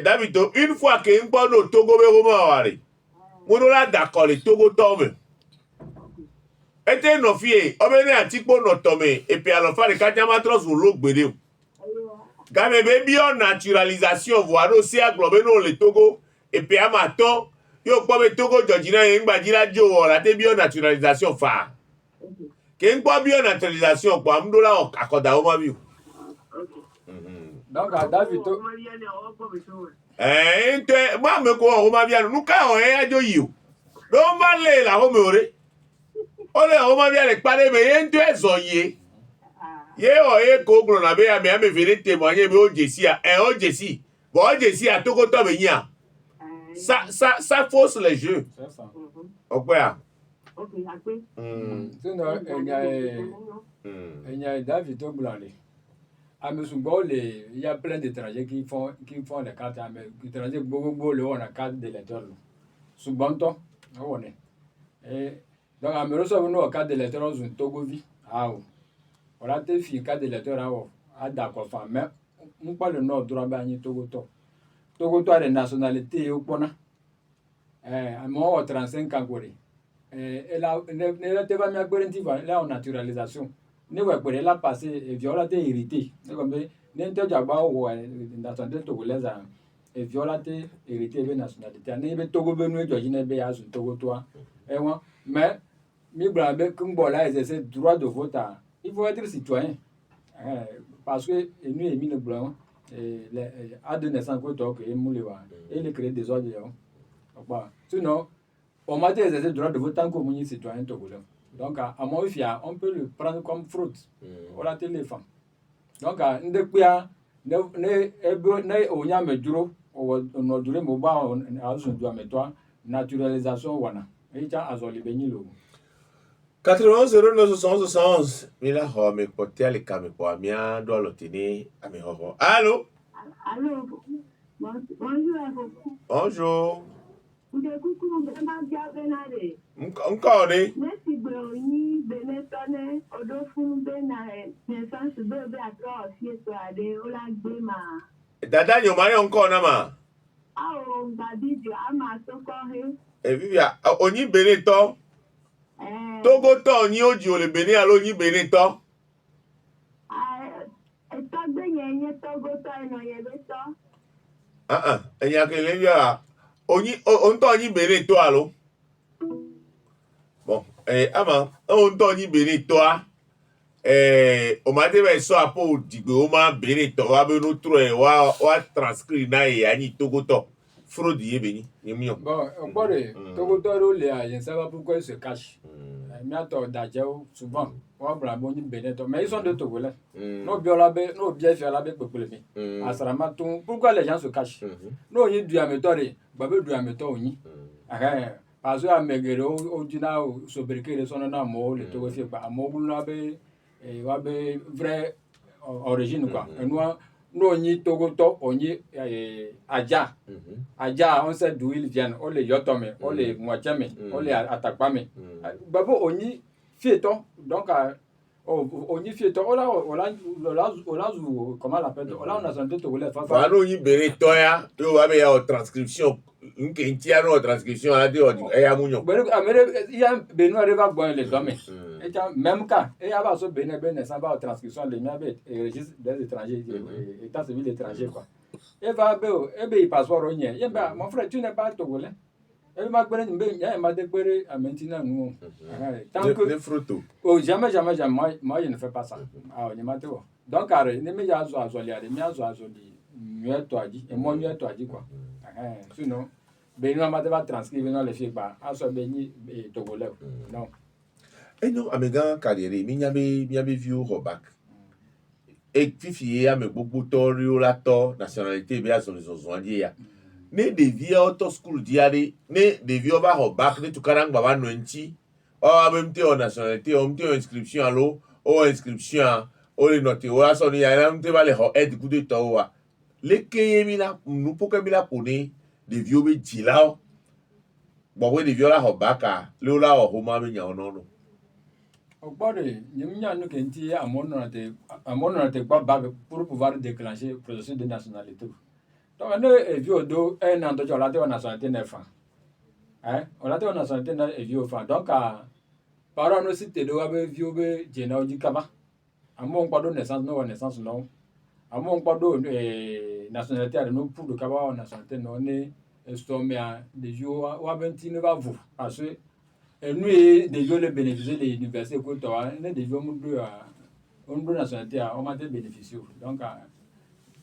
David une fois que ngbo no Togo be ho ma wa re mo no la da ko le Togo to me ete no fie obene atikpo no tome et puis alors faire ka jama tros lo gbede game be bio naturalisation voir aussi aglobe no le Togo et puis amato yo gbo be Togo Georgina yen gba jira jo la te bio naturalisation fa ke ngbo bio naturalisation kwa mdola akoda o ma bi donc à David ente ma me ko o ma bia nu ka o e ajo yi o do ma le la ho me ore ole o ma bia le pare me yen to ezoye ye o e ko gro na be ya me vere témoigner be o jesi a o jesi bo o jesi a Togo to be yin ça fausse les jeux c'est ça ope a sinon il y a David Oblandi à Mesumbo il y a plein d'étrangers qui font les cartes étrangers beaucoup le on a carte d'électeur souvent on est et donc à Meroso on a carte d'électeur au Togo vi ah on a te fi carte d'électeur à d'accord enfin mais on parle le nord droit ba ni Togo to a des nationalités au pona à moi 35 ans gore et là ne te va me guarantee là en naturalisation ne wa pere la passé et viola te hérité c'est comme ne te jagba wo nationalité togolaise et viola te hérité be nationalité ne be Togo be no joji ne be ya su Togo to et moi mais mi bra be kumbola exercer droit de vote il faut être citoyen parce que nous est mis le blanc et à de naissance ko to que mulewa et le créer des ordres sinon on m'a dit exercer droit de vote tant que mon citoyen togolais. Donc, à mon avis, on peut le prendre comme fraude. On a téléphone. Donc, ne on a duré mon bas à son doigt mais toi naturalisation wana et tu as azoli benilo 91 0971 mila ho me potea le kame kwa mia do lo tini ame ho. Allô? Allô, bonjour à vous. Bonjour. Vous écoutez mon vraiment bien venade. Encore né? Merci broni benetone odofun benae naissance bebe atra ofie ade ola gbema. Dada nyo mari encore na ma. Ah o ngadijo ama sokohe. Vivia onyi bene to. Togo to onyi oji ole bene alo onyi bene to. Etagbe yenye togo to eno yebe to. Enya kele ya onyi onto onyi bene to alo. Bon, ama onto onyi bene to a. O ma te be so apo digbe o ma bene to wa be no tro wa transcrire na e ani togo to. Fraude ye beni, yemion. Bon, on pourrait Togo Toro les je ne sais pas pourquoi ils se cachent. Mais attends, d'ailleurs, souvent, on va bon Beneto, mais ils sont de Togolais. Nos biolabé, nos biens fialabé pour le Asramaton, pourquoi les gens se cachent? Nous, on y du amétoré, babé du amétor, on y. Parce que Amegero, au Dina, sobriquet de son amour, le Togo fait pas, amour, et wabe vraie origine, quoi. Et nous, on y Togo, on y Adja. Adja, on sait d'où ils viennent. On les yotome, on les moitiame, on les attaquame. Babo, on y fieton. Donc, on y fieton. Comment l'appelle? On a santé togolais. Voilà, on y bere toya. Tu vas avoir transcription. Une quintième transcription à dire. Et à Mounion. Il y a Benoît Reva Boy les hommes. Et même cas, et avant ce Benin, ça va aux transcriptions de l'Uniabet et registre des étrangers, état civil étranger, quoi. Et va, il passe par Rogne. Mon frère, tu n'es pas togolais. Et ma gueule, il m'a découvert à maintenant, nous. Tant que. Oh, jamais, moi, je ne fais pas ça. Ah, il m'a dit. Donc, il m'a dit à Zoli, il m'a dit à Zoli, mieux toi dit, et moi, mieux toi dit, quoi. Sinon, Benoît m'a dit à transcrire dans les filles, à ce béni togolais. Non. Et non, Amégan carrière, miabe vieux Robac. Et fifi ya me beaucoup torio la to nationalité be azo les ozwandi ya. Ne devia auto school diari, ne devia ba Robac ne tukarang baba nwenchi. O même te o nationalité, o mte o inscription allo, o inscription, o le note o aso ni ya na mte ba le ho ed kude to wa. Le keye mi la nu poke mi la pone devia be jilao. Bo we devia la Robac le la o homa me nya onono. Au bord de Yémia, nous qui à mon nom pas pour pouvoir déclencher le processus de nationalité. Donc, on est vieux d'eau, un an de jour, on a nationalité 9 ans. On a nationalité 9 et vieux enfant. Donc, par an, aussi, tu dois avoir vieux général du Kaba. À mon pas de naissance, non. À mon pas de nationalité, nous pour le Kaba, nationalité non, on est estomac des jours, ou à 29 à vous. Parce que et nous, des gens les bénéficier de l'université, nous devions une nationalité, on m'a bénéficié. Donc,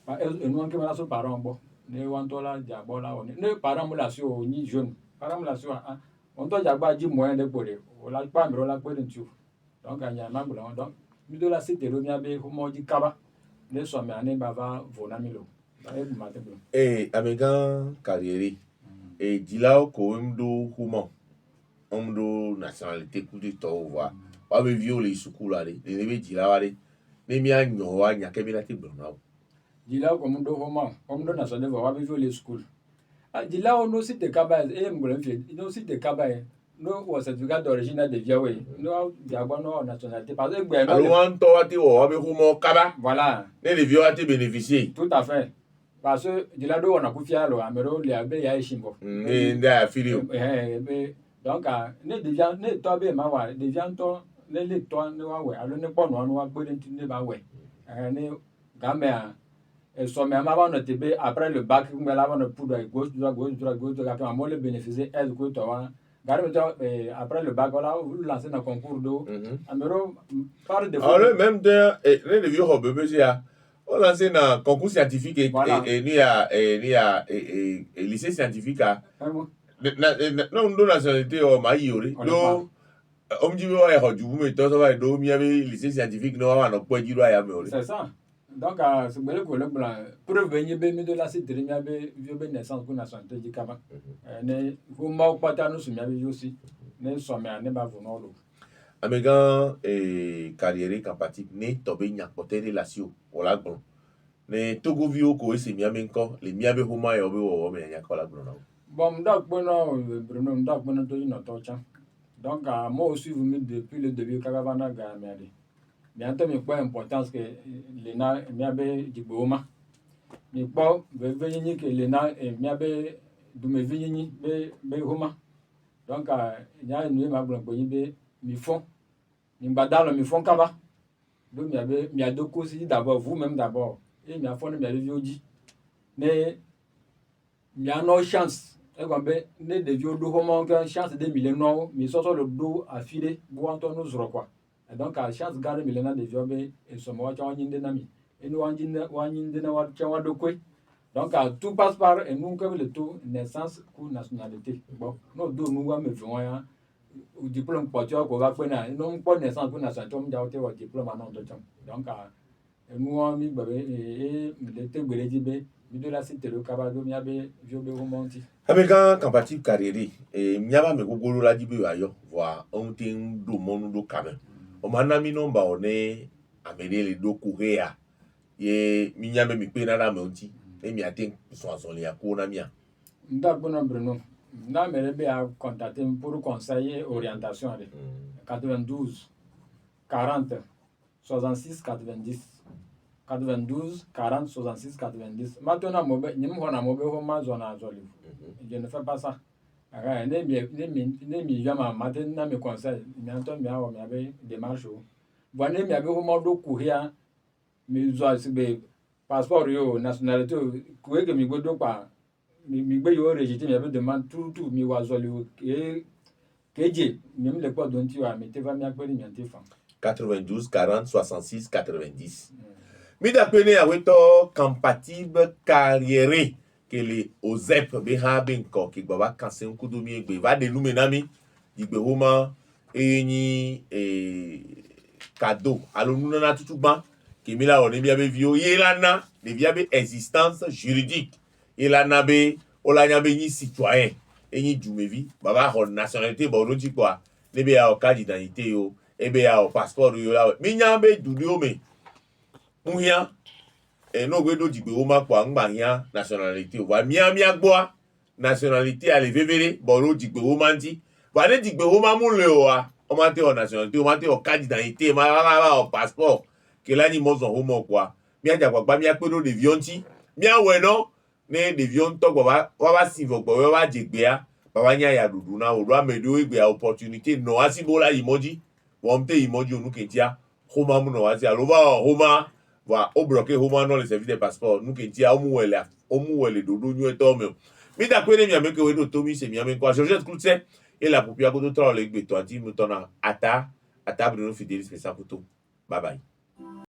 nous, on a nos parents, bon, nous, on a nos parents, on ni jeunes. Parents, on doit dire moyen de pouvoir. On n'a pas de la pouvoir. Donc, il y a un membre, donc, nous devons la citer, nous avons dit Kaba, nous sommes en bava, Vonamilo. Et Amégan carrière, et Dilao, Koumdo, Human. Omdo nationalité coup de to wa wa be viole suku la de ne be jila wa de ne mi anyo wa nya ke bi la ti brona jila ko mundo homa omdo nationalité wa be viole school jila on no site kaba e mgolem fi no site kaba no wa certificat d'origine de via we no diagba no nationalité parce que gbe no alors on to wa ti wa be humo kaba voilà ne le viole ti bénéficier tout à fait parce que jila do na ku fia lo amero le abe ya ishimbo nda affilié donc ne devient ne toi be ma wa devient toi le toi ne wa we alo ne po no wa gbe ne ba we ne gambe et so mais ma va no tebe après le bac me la va no poudre gauche droite quand moi le bénéficier est que toi garde après le bac là vous lancer dans concours d'eau amero par de alors même de ne vieux ho bébé ya on lancer dans concours scientifique et ni a lycée scientifique non do nationalité o ma yori do omji we wa ho jubu me to so wa do mi ave lycée scientifique no wa no po jiro aya me ori c'est ça Donc, c'est bien que le blanc, preuve venir bien de la cité, il y avait vieux naissance pour la santé du Kama. Ne, vous m'avez pas tant nous soumis aussi. Ne sommes à ne pas vous non. Amégan carrière campatique ne tobe nyakote relation wala gbon. Ne togo vio ko ese miamenko le miabe homa yo be wo me nyakola gbon. Bon, donc, Bruno, donc, Bruno, tu n'as pas de donc, moi aussi, vous me depuis le début, Caravana Gamadi. Bientôt, mais quoi importance que l'ENA et Miabe du Boma. Mais pas, venir que l'ENA et Miabe de me venir, be Homa. Donc, il y a une ma blanc, mi fond. Mi badalo, mi fond kaba. Donc, il y a deux causes d'abord, vous-même d'abord. Et il y a fond, il y a le viodi. Mais il y a no chance. Et comme ne de vieux do Homa, chance de millénaires, mais surtout le dos à filer, pour entendre nous quoi. Et donc, à chance garde millénaire de vieux, et ce mois, tu as un dynamique. Et nous, on a de quoi. Donc, tout passe par, et nous, comme le tout, naissance ou nationalité. Bon, nous, nous, on me fait au diplôme pour tu vois, non pas naissance pour nationalité, on a au diplôme en nom. Donc, nous, on a mis, et l'été, de la cité de Cabado, il y avait vieux remonté. Amégan campatique carrière et miaba me gogolo la dibe ayo voa on tin do monu do kame. O manami no ba one amede le do kurea. Ye minyame mi pe na me onti. E mi atin so le akona mia. D'accord, Bruno. Là, mais a contacté pour conseil et orientation. 92 40 66 90. 92 40 66 90. Maintenant, je ne fais pas ça. Ne me conseille. Démarche. Voilà, mais avec moi, mais passeport, nationalité, que mi godo pas. Mi gbe yo rejeté, mi avait demandé tout, mi wazoli keje, même le quoi dont tu as, mais tu vas m'y appeler, mi 92 40 66 90. Mi da pene aweto compatible carrière que les OZEP be ha benko ki gba kanse nkudu mi egbe va de lumenami igbe homa eni cadeau alonu na tutugban ki mi la oni bi abe vio yelana de bi abe existence juridique yelana be olanya be ni citoyen eni jumevi baba ho nationalité bo lo ti kwa ne be ya o carte d'identité yo e be ya o passeport yo la mi nya be dudu me Mouya, et nous avons dit que nous avons nationalité. Nous avons nationalité à l'événement. Nous dit que nous avons dit que nous avons nationalité, nous avons carte d'identité, nous avons passeport. Que là, nous avons quoi. Nous avons des vionti. Nous avons des vionti. Nous avons si vous avez dit que nous avons des opportunités. Nous avons des emoji. Nous avons des emoji. Nous avons des emoji. Va au bloqué homa non le service des passeports nous qui tia omuwele dodo nyu etomeo mi da kwene mi ameke wedo tomi se mi amenko Georgette Cloutse et la popia ko do tra le gbe to anti mutona ata Bruno Fidelis pesa photo bye bye.